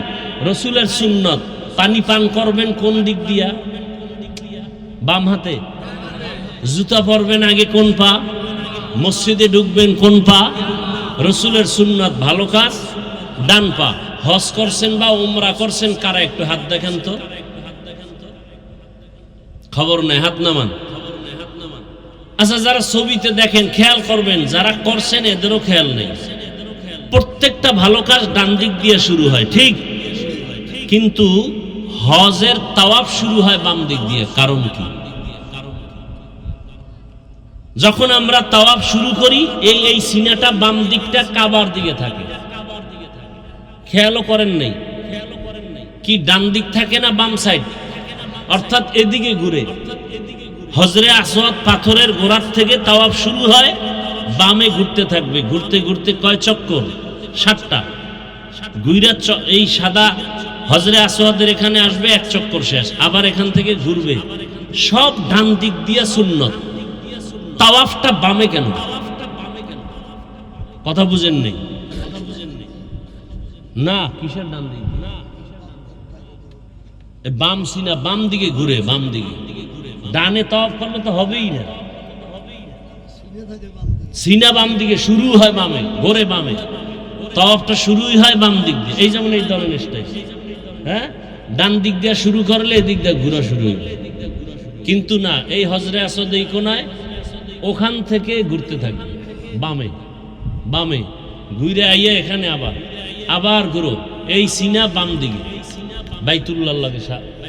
রসুলের সুন্নত, পানি পান করবেন কোন দিক দিয়া? বাম হাতে। জুতা পরবেন আগে কোন পা? মসজিদে ঢুকবেন কোন পা? রসুলের সুন্নত ভালো কাজ ডান পা। হজ করছেন বা উমরা করছেন কারা? একটু হাত দেখেন তো, খবর নেই, হাত নামান। আচ্ছা, যারা ছবিতে দেখেন খেয়াল করবেন, যারা করছেন এদেরও খেয়াল নেই। প্রত্যেকটা ভালো কাজ ডান দিক দিয়ে শুরু হয়, ঠিক, কিন্তু হজের তাওয়াফ শুরু হয় বাম দিক দিয়ে। কারণ কি? যখন আমরা তাওয়াফ শুরু করি এই সিনাটা বাম দিকটা কাবার দিকে থাকে, খেয়ালও করেন নাই কি? ডান দিক থাকে না বাম সাইড, অর্থাৎ এদিকে ঘুরে। হজরে আসওয়াদ পাথরের গোড়ার থেকে তাওয়াফ শুরু হয়, বামে ঘুরতে থাকবে, ঘুরতে ঘুরতে কয় চক্কর? 7টা। গুইরা এই সাদা হজরে আসওয়াদের এখানে আসবে, এক চক্কর শেষ, আবার এখান থেকে ঘুরবে। সব ডান দিক দিয়ে সুন্নত। তাওয়াফটা বামে কেন? কথা বুঝেন নেই না? কিসের ডান দিক? বাম সিনা বাম দিকে ঘুরে, বাম দিকে। ডানে তাওয়াফ করলে তো হবেই না, সিনা বাম দিকে শুরু হয়, বামে ঘোরে, বামে তাওয়াফটা শুরুই হয় বাম দিক দিয়ে। এই যেমন এই ধরনের স্টাইল, হ্যাঁ, ডান দিক দিয়ে শুরু করলে এদিক দিয়ে ঘোরা শুরু হইবে। কিন্তু না, এই হজরে আসদ এই কোনায়, ওখান থেকে ঘুরতে থাকবে বামে, বামে ঘুরে আইয়া এখানে আবার ঘুরো। এই সিনা বাম দিকে, বাইতুল্লাহর লাগে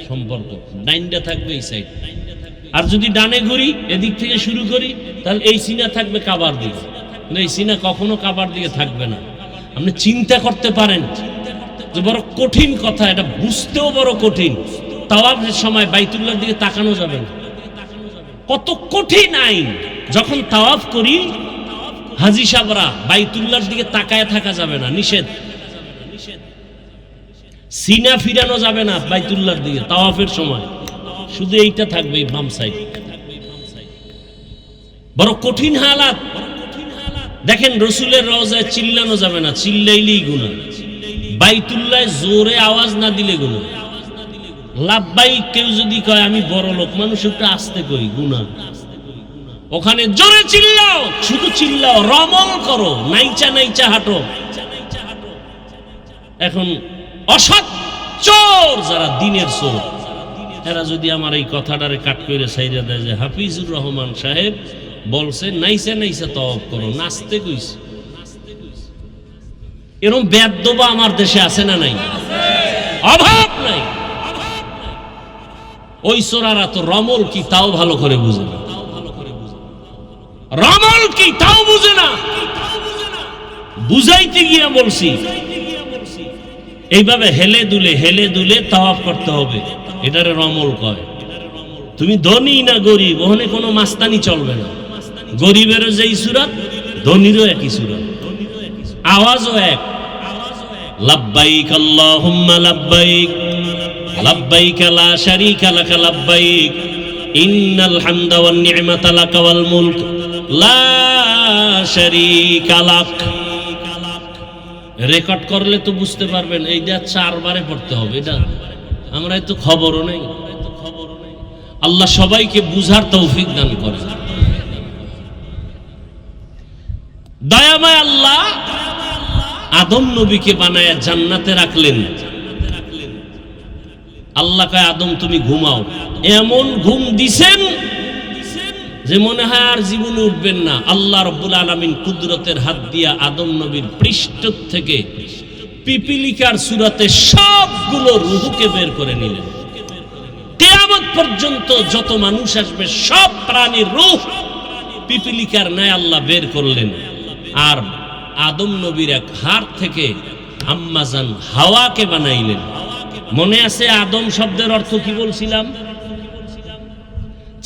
সম্পর্ক, ডাইনটা থাকবে এই সাইড। আর যদি ডানে ঘুরি, এদিক থেকে শুরু করি, তাহলে এই সিনা থাকবে কাবার দিকে, কিন্তু এই সিনা কখনো কাবার দিকে থাকবে না। আপনি চিন্তা করতে পারেন যে বড় কঠিন কথা, এটা বুঝতেও বড় কঠিন। তাওয়াফের সময় বাইতুল্লাহর দিকে তাকানো যাবে না, কত কঠিন আইন। যখন তাওয়াফ করি হাজী সাহেবরা, বাইতুল্লাহর দিকে তাকায় থাকা যাবে না, নিষেধ। সিনা ফিরানো যাবে না বাইতুল্লাহর দিকে তাওয়াফের সময়, শুধু এইটা থাকবে বাম সাইড। বড় কঠিন হালাত। দেখেন, রসুলের রওজায় চিল্লানো যাবে না, চিল্লাইলেই গুনাহ। বাইতুল্লাহ জোরে আওয়াজ না দিলে গুনাহ। লাব্বাইক কেউ যদি কয়, আমি বড় লোক মানুষ, একটু আস্তে কই, গুনাহ। ওখানে জোরে চিল্লাও, শুধু চিল্লাও, রমল করো, নাইচা নাইচা হাঁটো। এখন অসৎ চোর যারা, দিনের চোর, এরা যদি আমার এই কথাটারে কাট করে সাইরা দেয় যে হাফিজুর রহমান সাহেব বলছে নাইচা নাইচা তওয়াফ করো, নাচতে কইছে, এরকম বেয়াদবা আমার দেশে আছে না নাই? অভাব নাই। ওই চোরারা তো রমল কি তাও ভালো করে বুঝে না, রমল কি তাও বুঝে না। বুঝাইতে গিয়া বলছি, এইভাবে হেলে দুলে তাওয়াফ করতে হবে, এটারে রমল কয়। তুমি ধনী না গরিব, ওখানে কোনো মাস্তানি চলবে না। গরিবেরও যেই সুরাত, ধনীরও একই সুরাত, আওয়াজও এক। লাব্বাইক আল্লাহুম্মা লাব্বাইক, লাব্বাইক লা শারীকা লাক লাব্বাইক, ইন্নাল হামদা ওয়ান নি'মাতা লাকা ওয়াল মুলক লা শারীকা লাক। রেকর্ড করলে তো বুঝতে পারবেন, এইটা 4 বারে পড়তে হবে। এটা আমরা তো খবরও নেই। আল্লাহ সবাইকে বুঝার তৌফিক দান করে। দয়াময় আল্লাহ আদম নবীকে বানায়া জান্নাতে রাখলেন। আল্লাহ কয়, আদম তুমি ঘুমাও। এমন ঘুম দিছেন যে মনে হয় আর জীবনে উঠবেন না। আল্লাহ রাব্বুল আলামিন কুদরতের হাত দিয়া আদম নবীর পৃষ্ঠ থেকে পিপিলিকার সূরাতে সবগুলো রূহকে বের করে নিলেন। কিয়ামত পর্যন্ত যত মানুষ আসবে সব প্রাণীর রূহ পিপিলিকার ন্যায় আল্লাহ বের করলেন। আর আদম নবীর এক হাড় থেকে আম্মাজান হাওয়াকে বানাইলেন। মনে আছে আদম শব্দের অর্থ কি বলছিলাম?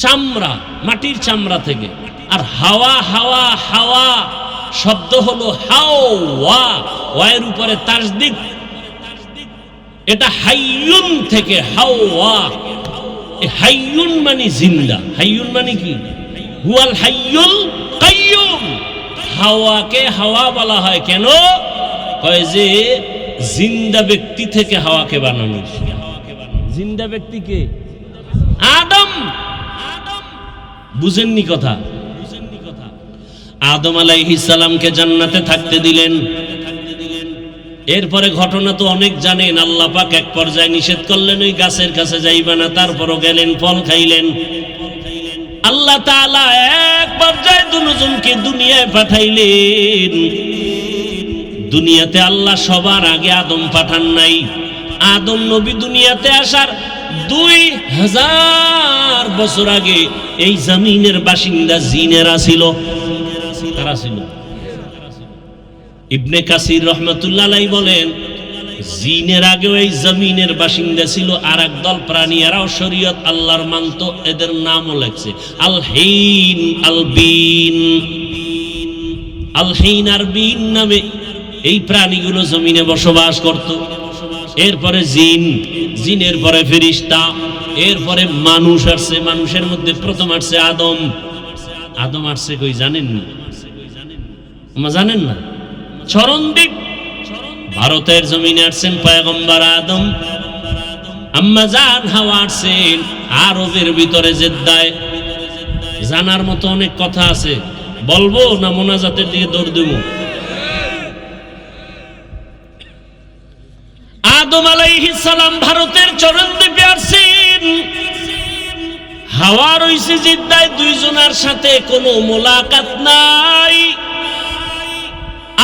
চামড়া, মাটির চামড়া থেকে। আর হাওয়া, হাওয়া হাওয়া শব্দ হলো হাওয়া, ওয়ার উপরে তাসদিদ, এটা হাইয়ুন থেকে হাওয়া। হাইয়ুন মানে জিন্দা, হাইয়ুন মানে কি? হুয়াল হাইয়ুল কাইয়ুম। হাওয়াকে হাওয়া বলা হয় কেন? কয় যে জিন্দা ব্যক্তি থেকে হাওয়াকে বানানো। জিন্দা ব্যক্তি কে? আদম। বুঝেননি কথা? আদম আলাইহিস সালামকে জান্নাতে থাকতে দিলেন। এরপরে ঘটনা তো অনেক জানেন। আল্লাহ পাক এক পর্যায়ে নিষেধ করলেন, ওই গাছের কাছে যাইবা না। তারপরও গেলেন, ফল খাইলেন। আল্লাহ তাআলা এক পর্যায়ে দুজনকে দুনিয়ায় পাঠাইলেন। দুনিয়াতে আল্লাহ সবার আগে আদম পাঠান নাই। আদম নবী দুনিয়াতে আসার 2000 বছর আগে এই জমিনের বাসিন্দা জিনেরা ছিল। কারা ছিল? ইবনে কাসির রাহমাতুল্লাহ আলাইহি বলেন, জিনের আগেও এই জমিনের বাসিন্দা ছিল আর একদল প্রাণী, এরাও শরীয়ত আল্লাহর মানত। এদের নামও লেখছে আল হিন আল বিন। আল হিন আর বিন নামে এই প্রাণীগুলো জমিনে বসবাস করত। এরপরে জিন, জিনের পরে ফেরেশতা, এরপরে মানুষ আসছে। মানুষের মধ্যে প্রথম আসছে আদম। আদম আসছে কই জানেন না? জানেন না? চরণদ্বীপ ভারতের জমিনে আসছেন পয়গম্বর আদম। আম্মা জান হাওয়া আসছেন আরবের ভিতরে জেদ্দায়। জানার মতো অনেক কথা আছে, বলবো না মোনাজাতের দিকে দৌড় দেব? আদম আলাইহিস সালাম ভারতের চরণদ্বীপে আসছেন। হাওয়া রইছে জিদ্দায়, দুইজনের সাথে কোনো মোলাকাত নাই।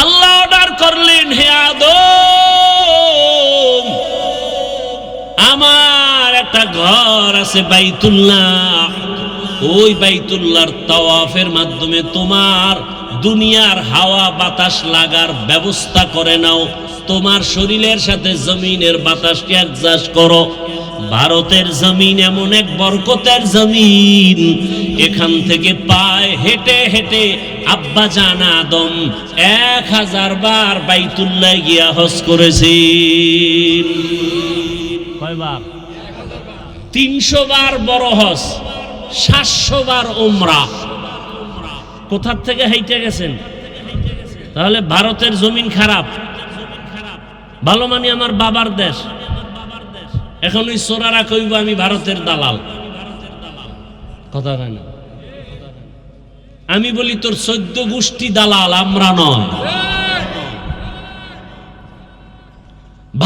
আল্লাহ অর্ডার করলেন, হে আদম, আমার একটা ঘর আছে বাইতুল্লাহ, ওই বাইতুল্লাহর তাওয়াফের মাধ্যমে তোমার দুনিয়ার হাওয়া বাতাস লাগার ব্যবস্থা করে নাও। তোমার শরীরের সাথে জমিনের বাতাসকে অ্যাডজাস্ট করো। ভারতের জমিন এমন এক বরকতের জমিন, এখান থেকে পায়ে হেঁটে হেঁটে আব্বা জান আদম 1000 বার বাইতুল্লাহ গিয়া হজ করেছেন। কয়বার? 300 বার বড় হজ, 700 বার উমরা। কোথা থেকে হেঁটে গেছেন? তাহলে ভারতের জমিন খারাপ? ভালো মানে আমার বাবার দেশ। এখন ওই সোরারা কইব আমি ভারতের দালাল। কথা হয় না? আমি বলি তোর 14 গোষ্ঠী দালাল, আমরা নয়।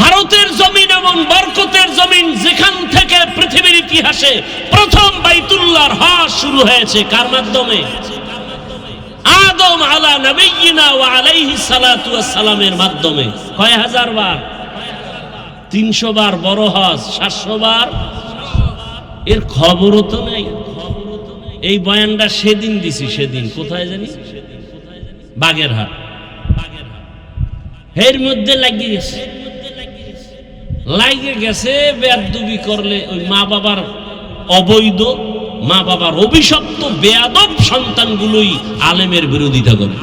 ভারতের জমিন এমন বরকতের জমিন, যেখান থেকে পৃথিবীর ইতিহাসে প্রথম বাইতুল্লাহর হজ শুরু হয়েছে। কার মাধ্যমে? আদম আলা নবিয়িনা ওয়া আলাইহিস সালাতু ওয়াস সালামের মাধ্যমে। কয় হাজার বার? 300 বার বড় হজ, 700 বার। এর খবরও তো নেই। এই বয়ানটা সেদিন দিছি, সেদিন কোথায় জানি, বাগেরহাট। এর মধ্যে লাগিয়ে গেছে, লাগিয়ে গেছে। বেয়াদবি করলে ওই মা বাবার অবৈধ, মা বাবার অভিশপ্ত বেয়াদব সন্তানগুলোই আলেমের বিরোধিতা করে।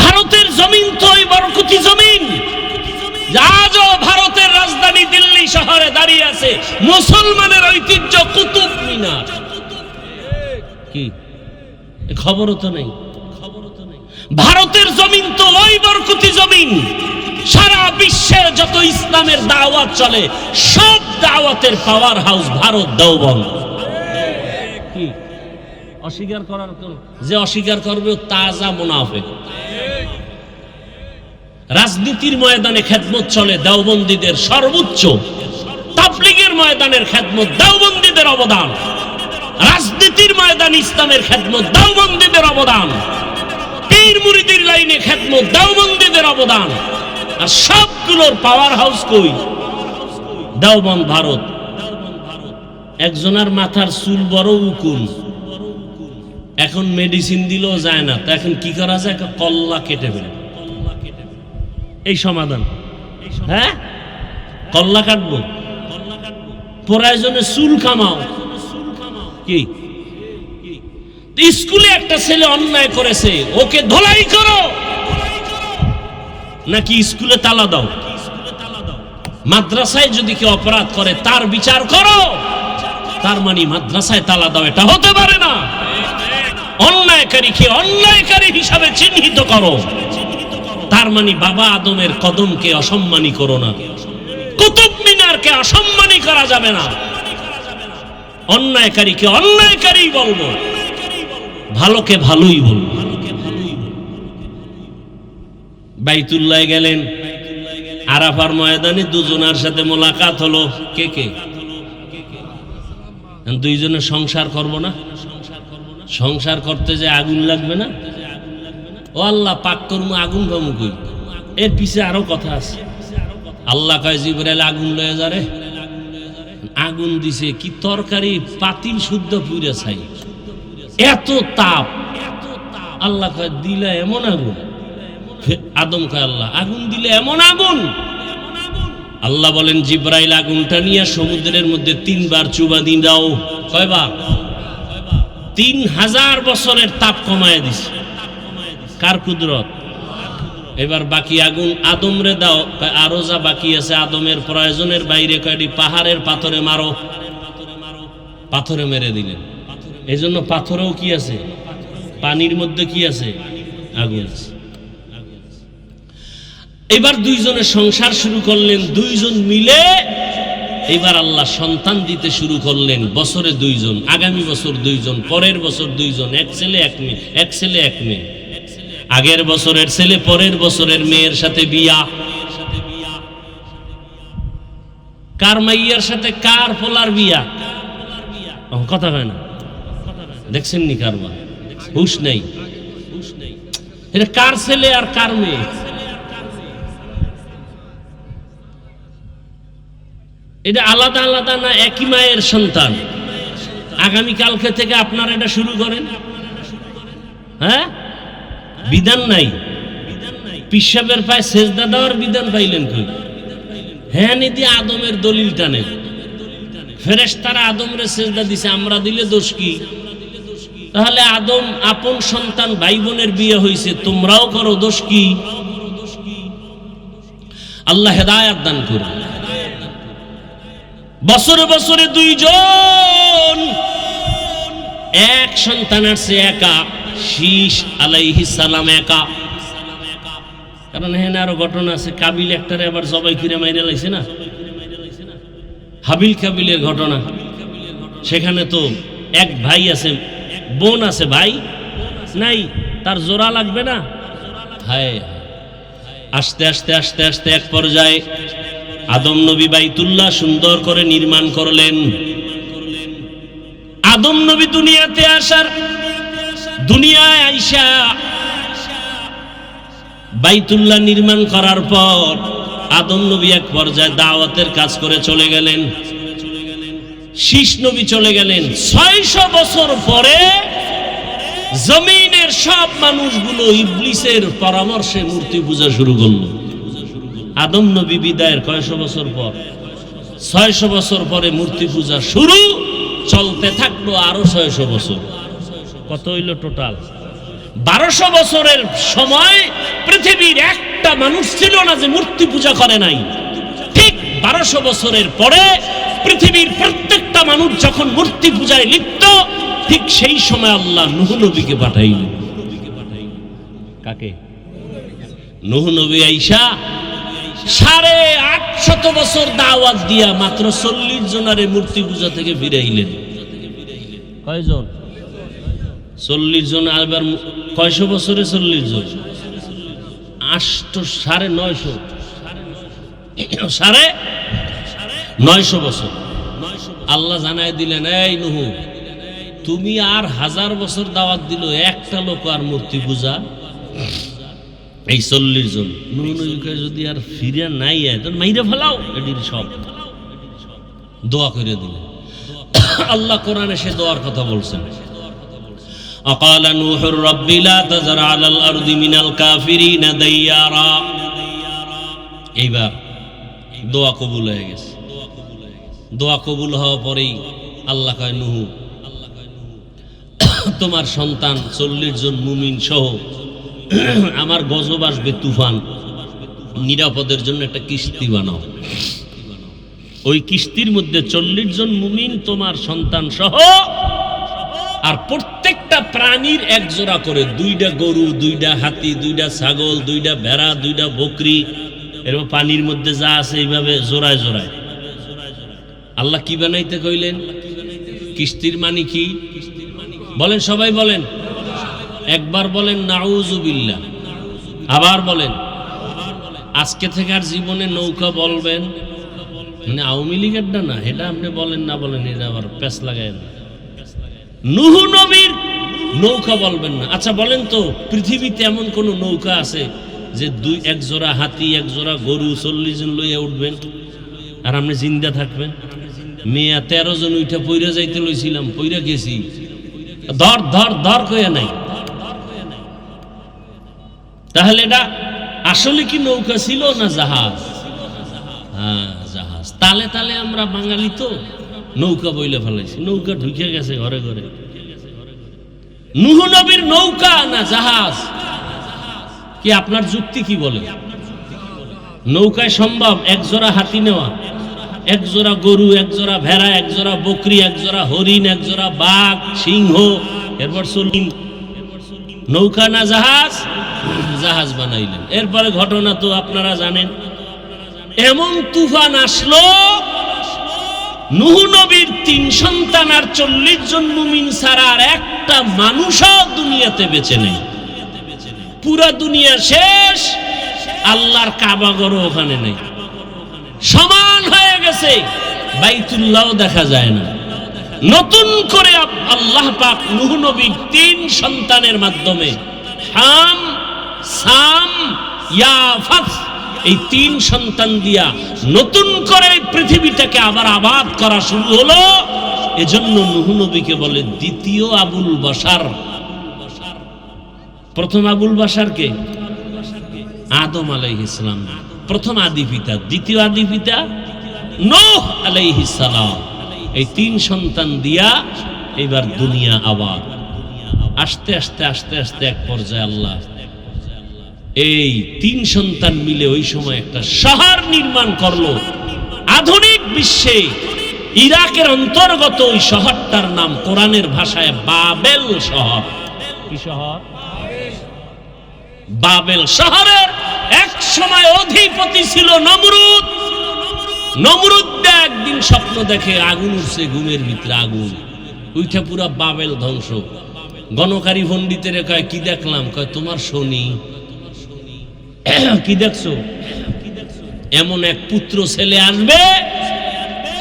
ভারতের জমিন তো ওই বরকতি জমিন। আজও ভারতের রাজধানী দিল্লি শহরে দাঁড়িয়ে আছে মুসলমানের ঐতিহ্য কুতুব মিনার। কি খবরও তো নেই? ভারতের জমিন তো ওই বরকতি জমিন। সারা বিশ্বের যত ইসলামের দাওয়াত চলে, সব দাওয়াতের পাওয়ার হাউস ভারত, দেওবন্দ। কি অস্বীকার করার? যে অস্বীকার করবে ও তাজা মুনাফিক। রাজনীতির ময়দানে খেদমত চলে দেওবন্দীদের সর্বোচ্চ। তাবলীগের ময়দানের খেদমত দেওবন্দীদের অবদান। রাজনীতির ময়দানে ইসলামের খেদমত দেওবন্দীদের অবদান। পীর মুরিদের লাইনে খেদমত দেওবন্দীদের অবদান। আর সবগুলোর পাওয়ার হাউস কই? দেওবন্দ, ভারত। একজনের মাথার চুল বড় উকুন, এখন মেডিসিন দিলেও যায় না, তো এখন কি করা যায়? কল্লা কেটে ফেলে এই সমাধান। হ্যাঁ, কল্লা কাটবো, প্রয়োজনে চুল কামাও, কি স্কুলে একটা ছেলে অন্যায় করেছে, ওকে ধোলাই করো নাকি স্কুলে তালা দাও? মাদ্রাসায় যদি কেউ অপরাধ করে তার বিচার করো, তার মানে মাদ্রাসায় তালা দাও, এটা হতে পারে না। অন্যায়কারীকে অন্যায়কারী হিসাবে চিহ্নিত করো, তার মানে বাবা আদমের কদমকে অসম্মানী করো না, কুতুব মিনারকে অসম্মানী করা যাবে না। অন্যায়কারীকে অন্যায়কারী বলবো, ভালোকে ভালোই বলবো। বাইতুল্লাহ গেলেন, আরাফার ময়দানে দুজনের সাথে মোলাকাত হলো। কে কে? দুইজনে সংসার করব না? সংসার করতে যে আগুন লাগবে না? ও আল্লাহ, পাক কর্ম আগুন পাবো কই? এর পিছে আরো কথা আছে। আল্লাহ কয় জিবরাইল আগুন লয়ে যারে। আগুন দিছে কি তরকারি, পাতিল শুদ্ধ পুড়ে ছাই, এত তাপ। আল্লাহ কয় দিলে এমন আগুন। আদম কয় আল্লাহ আগুন দিলে এমন আগুন? আল্লাহ বলেন জিবরাইল আগুনটা নিয়ে সমুদ্রের মধ্যে 3 বার চুবা দিন দাও। কয়বার? 3000 বছরের তাপ কমায় দিছে। কার কুদরত? এবার বাকি আগুন আদম রে দাও। আরো যা বাকি আছে আদমের প্রয়োজনের বাইরে কয়টি পাহাড়ের পাথরে মারো। পাথরে মেরে দিলেন। এই জন্য পাথরেও কি আছে? পানির মধ্যে কি আছে? আগুন আছে। এবার দুইজনে সংসার শুরু করলেন, দুইজন মিলে এবার আল্লাহ সন্তান দিতে শুরু করলেন। বছরে 2 জন, আগামী বছর 2 জন, পরের বছর 2 জন, এক ছেলে এক মেয়ে, এক ছেলে এক মেয়ে। আগের বছরের ছেলে পরের বছরের মেয়ের সাথে বিয়া। কার মাইয়ার সাথে কার পোলার বিয়া? কথা হয় না, দেখছেন নি? কারবার হুশ নেই। এটা কার ছেলে আর কার মেয়ে? এটা আলাদা আলাদা না একই মায়ের সন্তান? আগামীকালকে থেকে আপনারা এটা শুরু করেন। হ্যাঁ, বিধান নাই। পিসাবের পায়ে সেজদা দেওয়ার বিধান পাইলেন কই? হ্যাঁ, নিদি আদমের দলিল টানেন। ফেরেশতারা আদমরে সেজদা দিছে, আমরা দিলে দোষ কি? তাহলে আদম আপন সন্তান ভাই বোনের বিয়ে হয়েছে, তোমরাও করো, দোষ কি? আল্লাহ হেদায়েত দান করুন। বছরে বছরে 2 জন, এক সন্তান আসছে একা। শীষ আলাইহিস সালাম একা। কারণ এখানে আরো ঘটনা আছে। কাবিল একটারে আবার জবাই করে মাইরে লাইছে না, হাবিল কাবিলের ঘটনা। সেখানে তো এক ভাই আছে, বোন আছে, ভাই নাই, তার জোড়া লাগবে না। হায়, আস্তে আস্তে আস্তে আস্তে এক পর্যায়ে আদম নবী বাইতুল্লাহ সুন্দর করে নির্মাণ করলেন। আদম নবী দুনিয়াতে আসার, দুনিয়ায় আইসা বাইতুল্লাহ নির্মাণ করার পর আদম নবী এক পর্যায়ে দাওয়াতের কাজ করে চলে গেলেন। শীষ নবী চলে গেলেন। 600 বছর পরে জমিনের সব মানুষগুলো ইবলিসের পরামর্শে মূর্তি পূজা শুরু করলো। আদম নবী বিদায়ের কয়শো বছর পর? 600 বছর পরে মূর্তি পূজা শুরু, চলতে থাকলো আরো 600 বছর। কত হইল টোটাল? 1200 বছরের সময় পৃথিবীর একটা মানুষ ছিল না যে মূর্তি পূজা করে নাই। ঠিক 1200 বছরের পরে পৃথিবীর প্রত্যেকটা মানুষ যখন মূর্তি পূজায় লিপ্ত, ঠিক সেই সময় আল্লাহ নূহ নবীকে পাঠাইলেন। কাকে? নূহ নবী আইসা 850 বছর দাওয়াত দিয়া মাত্র 40 জনারে মূর্তি পূজা থেকে ফিরাইলেন। কয়জন? 40 জন। আবার কয়শো বছরে 40 জন? 950 বছর। আল্লাহ জানাই দিলেন, এই নূহ, তুমি আর 1000 বছর দাওয়াত দিল, একটা লোক আর মূর্তি পূজা। এই 40 জন নূহ নবীকে যদি আর ফিরে নাই তখন মাইরে ফেলাও, এটির সব দোয়া করে দিলেন। আল্লাহ কোরআনে সে দোয়ার কথা বলছেন। আকালা নূহুর রাব্বি লা তাযার আলাল আরদি মিনাল কাফিরিনা দাইয়ারা। এইবার দোয়া কবুল হয়ে গেছে। দোয়া কবুল হওয়ার পরেই আল্লাহ কয়, নূহ তোমার সন্তান 40 জন মুমিন সহ আমার গজব আসবে, তুফান, নিরাপদের জন্য একটা কিস্তি বানাও। ওই কিস্তির মধ্যে 40 জন মুমিন তোমার সন্তান সহ, আর প্রত্যেকটা প্রাণীর এক জোড়া করে, 2টা গরু, 2টা হাতি, 2টা ছাগল, 2টা ভেড়া, 2টা বকরি, এরকম পানির মধ্যে যা আছে এইভাবে জোড়ায় জোড়ায়। আল্লাহ কি বানাইতে কইলেন? কিস্তির মানে কি বলেন? সবাই বলেন, একবার বলেন নাউজুবিল্লাহ, আবার বলেন। আজকে থেকে আর জীবনে নৌকা বলবেন মানে আওয়ামী লীগের না, এটা আপনি বলেন না বলেন, এটা আবার পেছ লাগায় না। নূহ নবীর নৌকা বলবেন না। আচ্ছা বলেন তো, পৃথিবীতে এমন কোন নৌকা আছে যে এক জোড়া হাতি, এক জোড়া গরু, 40 জন লইয়া উঠবেন আর আপনি জিন্দা থাকবেন? মেয়া 13 জন উঠা পইরা যাইতে লইছিলাম, পইরা গেছি, ধর ধর ধর কইয়া নাই। তাহলে এটা আসলে কি নৌকা ছিল না জাহাজ? হ্যাঁ, জাহাজ। তালে তালে আমরা বাঙালি তো নৌকা বইলে ফেলাইছি, নৌকা ঢুকে গেছে ঘরে ঘরে। নূহ নবীর নৌকা না জাহাজ? কি আপনার যুক্তি কি বলে? নৌকায় সম্ভব এক জোড়া হাতি নেওয়া, এক জোড়া গরু, এক জোড়া ভেড়া, এক জোড়া বকরি, এক জোড়া হরিণ, এক জোড়া বাঘ, সিংহ, এরপর চলিন। নৌকা না জাহাজ? জাহাজ বানাইলেন। এরপরে ঘটনা তো আপনারা জানেন, এমন তুফান আসলো, নূহ নবীর 3 সন্তান আর 40 জন মুমিন ছাড়া আর একটা মানুষও দুনিয়াতে বেঁচে নেই। পুরা দুনিয়া শেষ, আল্লাহর কাবা ঘরও ওখানে নেই, সমান হয়ে গেছে, বাইতুল্লাহও দেখা যায় না। নতুন করে আল্লাহ পাক নূহ নবীর 3 সন্তানের মাধ্যমে হাম, সাম, ইয়াফাত, এই 3 সন্তান দিয়া নতুন করে পৃথিবীটাকে আবার আবাদ করা শুরু হলো। এজন্য নূহ নবীকে বলে দ্বিতীয় আবুল বাশার। প্রথম আবুল বাশার কে? আদম আলাইহিস সালাম, প্রথম আদি পিতা। দ্বিতীয় আদি পিতা নূহ আলাইহিস সালাম। এই 3 সন্তান দিয়া এবার দুনিয়া আবাদ। আস্তে আস্তে আস্তে আস্তে এক পর্যায়ে আল্লাহ এই 3 সন্তান মিলে ওই সময় একটা শহর নির্মাণ করলো। আধুনিক বিশ্বে ইরাকের অন্তর্গত ওই শহরটার নাম কোরআনের ভাষায় বাবেল শহর। কি শহর? বাবেল শহরের এক সময় অধিপতি ছিল নমরুদ। নমরুদ একদিন স্বপ্ন দেখে আগুন উঠছে, ঘুমের ভিতরে আগুন উঠে পুরা বাবেল ধ্বংস। গণকারী পণ্ডিতের কয় কি দেখলাম? কয় তোমার শনি। কি দেখছো? এমন এক পুত্র ছেলে আসবে,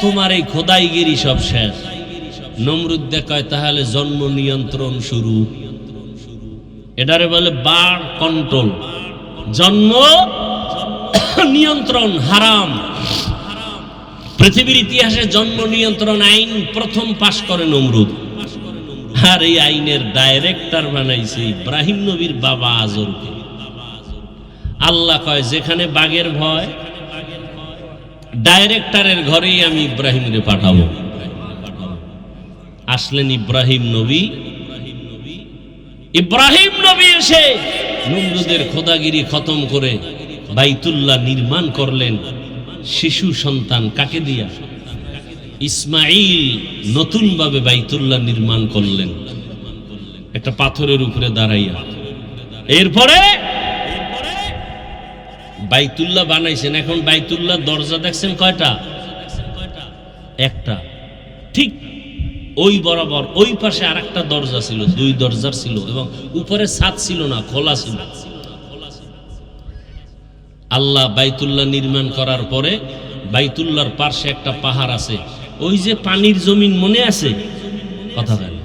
তোমার এই খোদাইগিরি সব শেষ। নমরুদ কয় তাহলে জন্ম নিয়ন্ত্রণ শুরু। এটারে বলে বার কন্ট্রোল। জন্ম নিয়ন্ত্রণ হারাম। পৃথিবীর ইতিহাসে জন্ম নিয়ন্ত্রণ আইন প্রথম পাশ করে নমরুদ, আর এই আইনের ডাইরেক্টর বানাইছে ইব্রাহিম নবীর বাবা আজরকে। আল্লাহ কয় যেখানে বাঘের ভয়, ডাইরেক্টরের ঘরেই আমি ইব্রাহিমকে পাঠাবো। আসলেন ইব্রাহিম নবী। ইব্রাহিম নবী এসে নমরুদের খোদাগিরি খতম করে বাইতুল্লাহ নির্মাণ করলেন। শিশু সন্তান কাকে দিয়া? ইসমাইল নতুন ভাবে বাইতুল্লাহ নির্মাণ করলেন একটা পাথরের উপরে দাঁড়াইয়া। এরপরে বাইতুল্লাহ বানাইছেন। এখন বাইতুল্লাহ দরজা দেখছেন কয়টা? একটা। ঠিক ওই বরাবর ওই পাশে আরেকটা দরজা ছিল, 2 দরজার ছিল, এবং উপরে ছাদ ছিল না, খোলা ছিল। আল্লাহ বাইতুল্লাহ নির্মাণ করার পরে বাইতুল্লাহর পাশে একটা পাহাড় আছে, ওই যে পানির জমিন মনে আছে? কথা বলে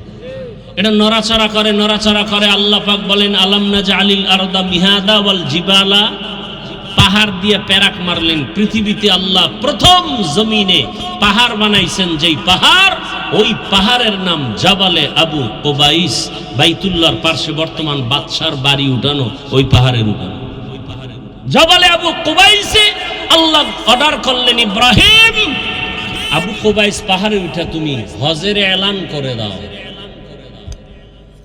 এটা নড়াচড়া করে, নড়াচড়া করে। আল্লাহ পাক বলেন আলাম নাজআলিল আরদা মিহাদা ওয়াল জিবালা। পাহাড় দিয়ে প্যারাক মারলেন। পৃথিবীতে আল্লাহ প্রথম জমিনে পাহাড় বানাইছেন, যেই পাহাড়, ওই পাহাড়ের নাম জাবালে আবু কুবাইস। বাইতুল্লাহর পাশে বর্তমান বাদশার বাড়ি উঠানো ওই পাহাড়ের উপর জাবালে আবু কুবাইসে আল্লাহ অর্ডার করলেন ইব্রাহিম, আবু কুবাইস পাহাড়ে উঠে তুমি হজের এলান করে দাও।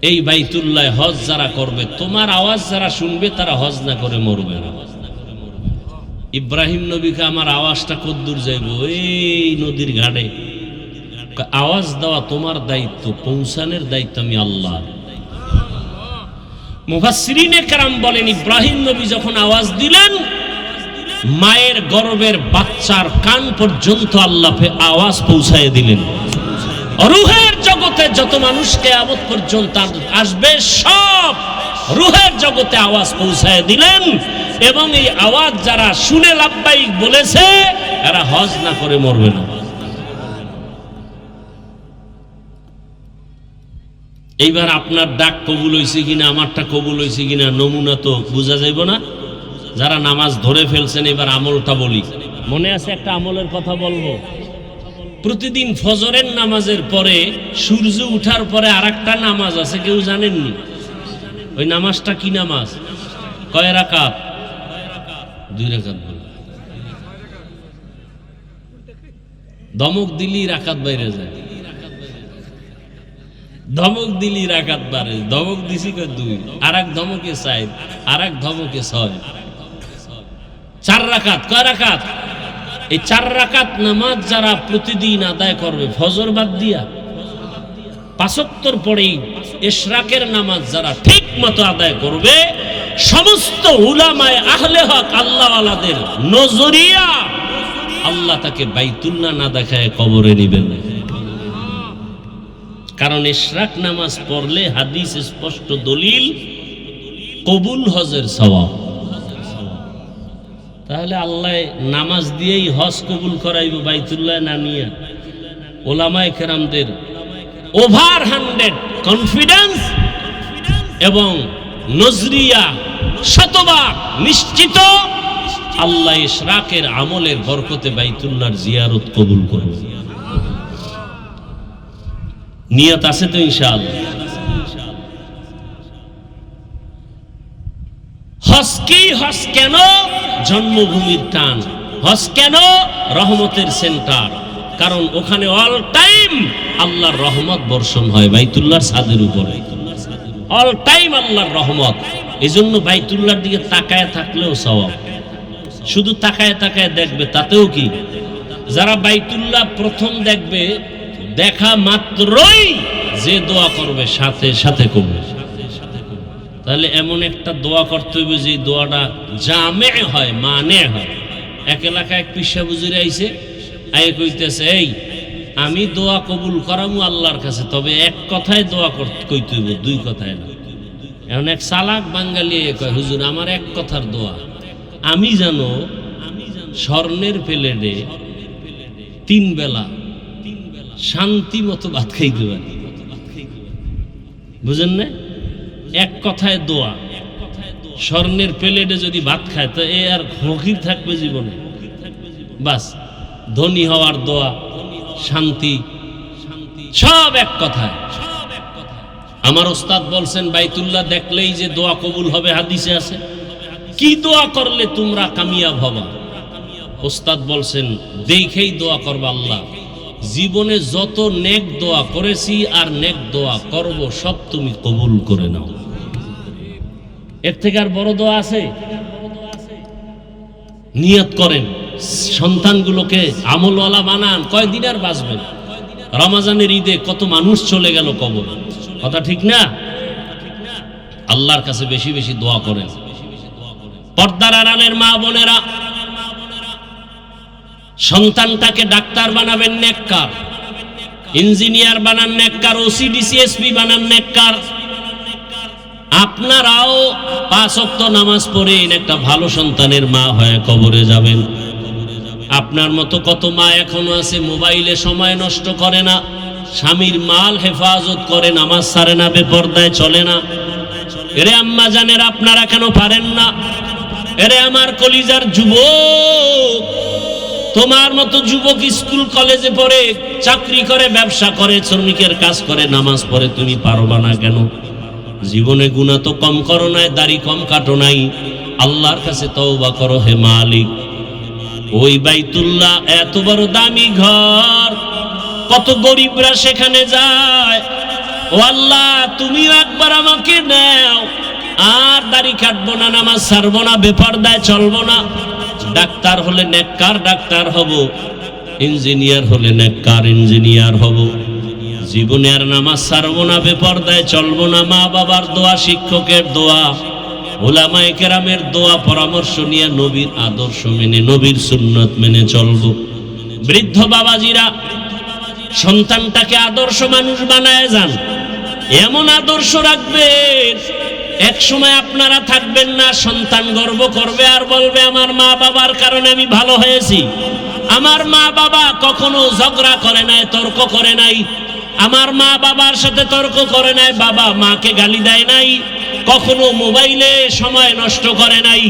এই বাইতুল্লাহ হজ যারা করবে, তোমার আওয়াজ যারা শুনবে তারা হজ না করে মরবে না। ইব্রাহিম নবীকে আমার আওয়াজটা কদ্দূর যাইব? এই নদীর ঘাটে। আওয়াজ দেওয়া তোমার দায়িত্ব, পৌঁছানোর দায়িত্ব আমি আল্লাহ। মুফাসসিরিনে কেরাম বলেন, ইব্রাহিম নবী যখন আওয়াজ দিলেন, মায়ের গর্ভের বাচ্চার কান পর্যন্ত আল্লাহ আওয়াজ পৌঁছায় দিলেন। রূহের জগতে যত মানুষ কিয়ামত পর্যন্ত আসবে, সব রূহের জগতে আওয়াজ পৌঁছায় দিলেন। এবং এই আওয়াজ যারা শুনে লাব্বাইক বলেছে, এরা হজ না করে মরবে না। এইবার আপনার ডাক কবুল হয়েছে কিনা, আমারটা কবুল হয়েছে কিনা নমুনা তো বোঝা যাইব না। যারা নামাজ ধরে ফেলছেন, এবার আমলটা বলি। মনে আছে একটা আমলের কথা বলবো। প্রতিদিন ফজরের নামাজের পরে সূর্য উঠার পরে আরেকটা নামাজ আছে, কেউ জানেননি? ওই নামাজটা কি নামাজ? কয় রাকাত? 2 রাকাত। ধমক দিলি রাকাত বাইরে যায়, ধমক দিলি রাকাত বাড়ে। ধমক দিছি 2, আর এক ধমকে 4, আর এক ধমকে 6। 4 রাকাত। কয় রাকাত? এই 4 রাকাত নামাজ যারা প্রতিদিন আদায় করবে, ফজর বাদ দিয়া 5 ওয়াক্তের পরেই ইশরাকের নামাজ যারা ঠিক মতো আদায় করবে, সমস্ত উলামায়ে আহলে হক আল্লাহওয়ালাদের নজরিয়া, আল্লাহ তাকে বাইতুল্লাহ না দেখায় কবরে নিবেন। কারণ ইশরাক নামাজ পড়লে হাদিস স্পষ্ট দলিল, কবুল হজের সওয়াব। তাহলে আল্লাহ নামাজ দিয়েই হজ কবুল করাইব বাইতুল্লাহ না নিয়ে? ওলামায়ে কেরামদের ওভার 100 কনফিডেন্স এবং নজরিয়া শতভাগ নিশ্চিত, আল্লাহ ইশরাকের আমলের বরকতে বাইতুল্লাহর জিয়ারত কবুল করবে। নিয়ত আছে তো ইনশাআল্লাহ? হজ কি? হজ কেন? জন্মভূমির টান। হজ কেন? রহমতের সেন্টার। কারণ ওখানে অল টাইম আল্লাহর রহমত বর্ষণ হয় বাইতুল্লাহর ছাদের উপরে। অল টাইম আল্লাহর রহমত। এজন্য বাইতুল্লাহর দিকে তাকায় থাকলেও সওয়াব। শুধু তাকায় তাকায় দেখবে তাতেও কি? যারা বাইতুল্লাহ প্রথম দেখবে, দেখা মাত্রই যে দোয়া করবে সাথে সাথে করবে। তাহলে এমন একটা দোয়া করতে হবে যে দোয়াটা জামে হয়, মানে হয়। এক এলাকায় এক পিসা বুজুরে আইছে, আয়ে কইতেছে, এই আমি দোয়া কবুল করামু আল্লাহর কাছে, তবে এক কথায় দোয়া কইতে হইব, 2 কথায় না। এখন এক চালাক বাঙালি কয়, হুজুর আমার এক কথার দোয়া, আমি জানো স্বর্ণের প্লেটে 3 বেলা শান্তি মতো ভাত খাইতে পারি। বুঝেন না? এক কথায় দোয়া, স্বর্ণের প্লেটে যদি ভাত খায় তো এ আর ফকির থাকবে জীবনে? বাস, ধনী হওয়ার দোয়া, শান্তি, সব এক কথায়। আমার ওস্তাদ বলছেন, বাইতুল্লাহ দেখলেই যে দোয়া কবুল হবে হাদিসে আছে। কি দোয়া করলে তোমরা কামিয়াব হবা? ওস্তাদ বলছেন, দেখেই দোয়া করবা আল্লাহ জীবনে যত নেক দোয়া করেছি আর নেক দোয়া করব সব তুমি কবুল করে নাও। এর থেকে আর বড় দোয়া আছে? নিয়ত করেন, সন্তানগুলোকে আমলওয়ালা বানান। কয়দিন আর বাঁচবেন? রমজানের ঈদে কত মানুষ চলে গেল কবর, কথা ঠিক না? আল্লাহর কাছে বেশি বেশি দোয়া করেন। পর্দার আড়ালের মা বোনেরা, সন্তানটাকে ডাক্তার বানাবেন নেককার, ইঞ্জিনিয়ার বানান নেককার, ওসিডিসিএসপি বানান নেককার। আপনারাও 5 ওয়াক্ত নামাজ পড়েন, একটা ভালো সন্তানের মা হয়ে কবরে যাবেন। আপনার মতো কত মা এখনো আছে মোবাইলে সময় নষ্ট করে না, স্বামীর মাল হেফাজত করে, নামাজ ছাড়ে না, বেপরদায় চলে না। এরে আম্মা জানের আপনারা কেন পারেন না? এরে আমার কলিজার যুবক, তোমার মতো যুবক স্কুল কলেজে পড়ে, চাকরি করে, ব্যবসা করে, শ্রমিকের কাজ করে, নামাজ পড়ে, তুমি পারবা না কেন? জীবনে গুনাহ তো কম করো নাই, দাড়ি কম কাটো নাই, আল্লাহর কাছে তওবা করো। হে মালিক, ওই বাইতুল্লাহ এত বড় দামি ঘর, কত গরিবরা সেখানে যায়, ও আল্লাহ তুমিও একবার আমাকে নাও, আর দাড়ি কাটবো না, নামাজ ছাড়বো না, বেপরদায় চলবো না। ডাক্তার হলে নেককার ডাক্তার হব, ইঞ্জিনিয়ার হলে নেককার ইঞ্জিনিয়ার হব। জীবনে আর নামাজ ছাড়বো না, বেপরদায় চলবো না। মা বাবার দোয়া, শিক্ষকের দোয়া, উলামায়ে কেরামের দোয়া পরামর্শ নিয়ে নবীর আদর্শ মেনে, নবীর সুন্নত মেনে চলবো। বৃদ্ধ বাবাজিরা সন্তানটাকে আদর্শ মানুষ বানায় যান, এমন আদর্শ রাখবেন এক সময় আপনারা থাকবেন না, সন্তান গর্ব করবে আর বলবে আমার মা বাবার কারণে আমি ভালো হয়েছি। আমার মা বাবা কখনো ঝগড়া করে নাই, তর্ক করে নাই, আমার মা বাবার সাথে তর্ক করে নাই, বাবা মাকে গালি দেয় নাই, কখনো মোবাইলে সময় নষ্ট করে নাই,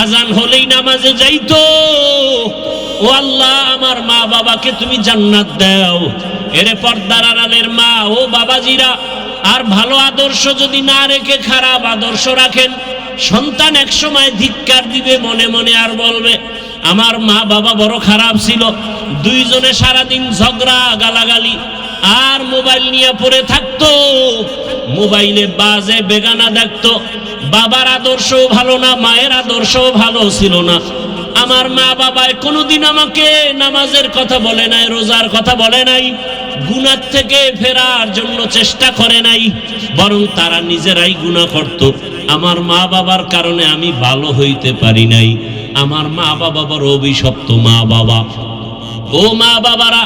আজান হলেই নামাজে যাইতো। ও আল্লাহ আমার মা বাবাকে তুমি জান্নাত দাও। এরে পর্দার আড়ালের মা ও বাবাজিরা, আর ভালো আদর্শ যদি না রেখে খারাপ আদর্শ রাখেন, সন্তান এক সময় ধিক্কার দিবে মনে মনে, আর বলবে আমার মা বাবা বড় খারাপ ছিল। দুইজনে সারাদিন ঝগড়া গালাগালি আর মোবাইল নিয়ে পড়ে থাকতো, মোবাইলে বাজে বেগানা দেখতো। বাবার আদর্শও ভালো না, মায়ের আদর্শও ভালো ছিল না। আমার মা বাবায় কোনোদিন আমাকে নামাজের কথা বলে নাই, রোজার কথা বলে নাই, গুনাহ থেকে ফেরার জন্য চেষ্টা করে নাই, বরং তারা নিজেরাই গুনাহ করত। আমার মা বাবার কারণে আমি ভালো হইতে পারি নাই। আমার মা বাবা বড় অভিশপ্ত মা বাবা। ও মা বাবারা,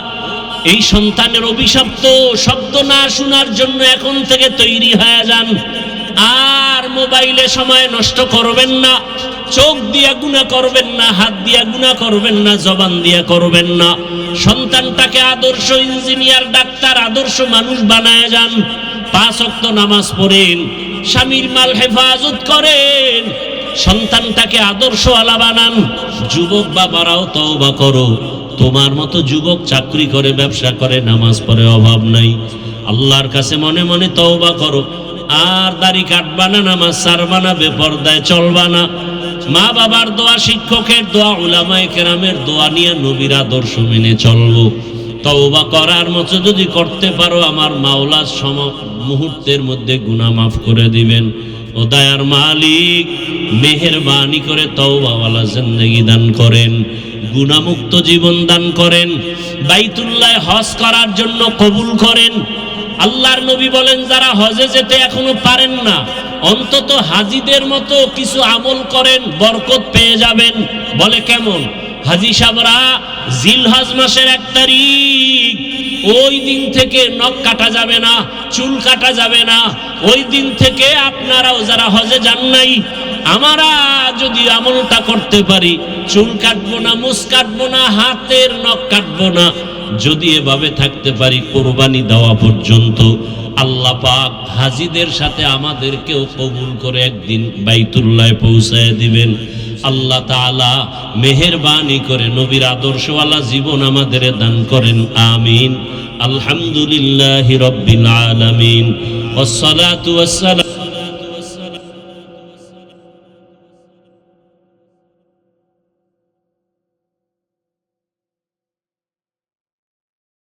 এই সন্তানের অভিশপ্ত শব্দ না শোনার জন্য এখন থেকে তৈরি হয়ে যান। আর মোবাইলে সময় নষ্ট করবেন না, চোখ দিয়া গুনাহ করবেন না, হাত দিয়া গুনাহ করবেন না, জবান দিয়া করবেন না। সন্তানটাকে আদর্শ ইঞ্জিনিয়ার, ডাক্তার, আদর্শ মানুষ বানায় যান। 5 ওয়াক্ত নামাজ পড়েন, স্বামীর মাল হেফাজত করেন, সন্তানটাকে আদর্শওয়ালা বানান। যুবক বাবারাও তওবা করো, তোমার মতো যুবক চাকরি করে, ব্যবসা করে, নামাজ পড়ে, অভাব নাই। আল্লাহর কাছে মনে মনে তওবা করো, আর দাড়ি কাটবা না, নামাজ ছাড়বা না, বেপরদায় চলবা না। মা বাবার দোয়া, শিক্ষকের দোয়া, উলামায়ে কেরামের দোয়া নিয়ে নবীর আদর্শ মেনে চলবো। তওবা করার মতো যদি করতে পারো, আমার মাওলা মুহূর্তের মধ্যে গুনাহ মাফ করে দিবেন। ও দয়ার মালিক, মেহেরবানি করে তওবাওয়ালা জিন্দেগি দান করেন, গুনাহমুক্ত জীবন দান করেন, বাইতুল্লাহ হজ করার জন্য কবুল করেন। আল্লাহর নবী বলেন, যারা হজে যেতে এখনো পারেন না, অন্তত হাজিদের মতো কিছু আমল করেন, বরকত পেয়ে যাবেন। বলে কেমন? হাজি সাহেবরা জিলহজ মাসের 1 তারিখ, ওই দিন থেকে নখ কাটা যাবে না, চুল কাটা যাবে না। ওই দিন থেকে আপনারাও যারা হজে যান নাই, আমরা যদি আমলটা করতে পারি, চুল কাটবো না, মুছ কাটবো না, হাতের নখ কাটবো না, যদি এভাবে থাকতে পারি কোরবানি দেওয়া পর্যন্ত, আল্লাহ পাক হাজিদের সাথে আমাদেরকেও কবুল করে একদিন বাইতুল্লাহ পৌঁছায় দিবেন। আল্লাহ তাআলা মেহেরবানি করে নবীর আদর্শওয়ালা জীবন আমাদের দান করেন, আমিন। আলহামদুলিল্লাহি রাব্বিল আলামিন, ওয়াসসালাতু ওয়াসসালাম।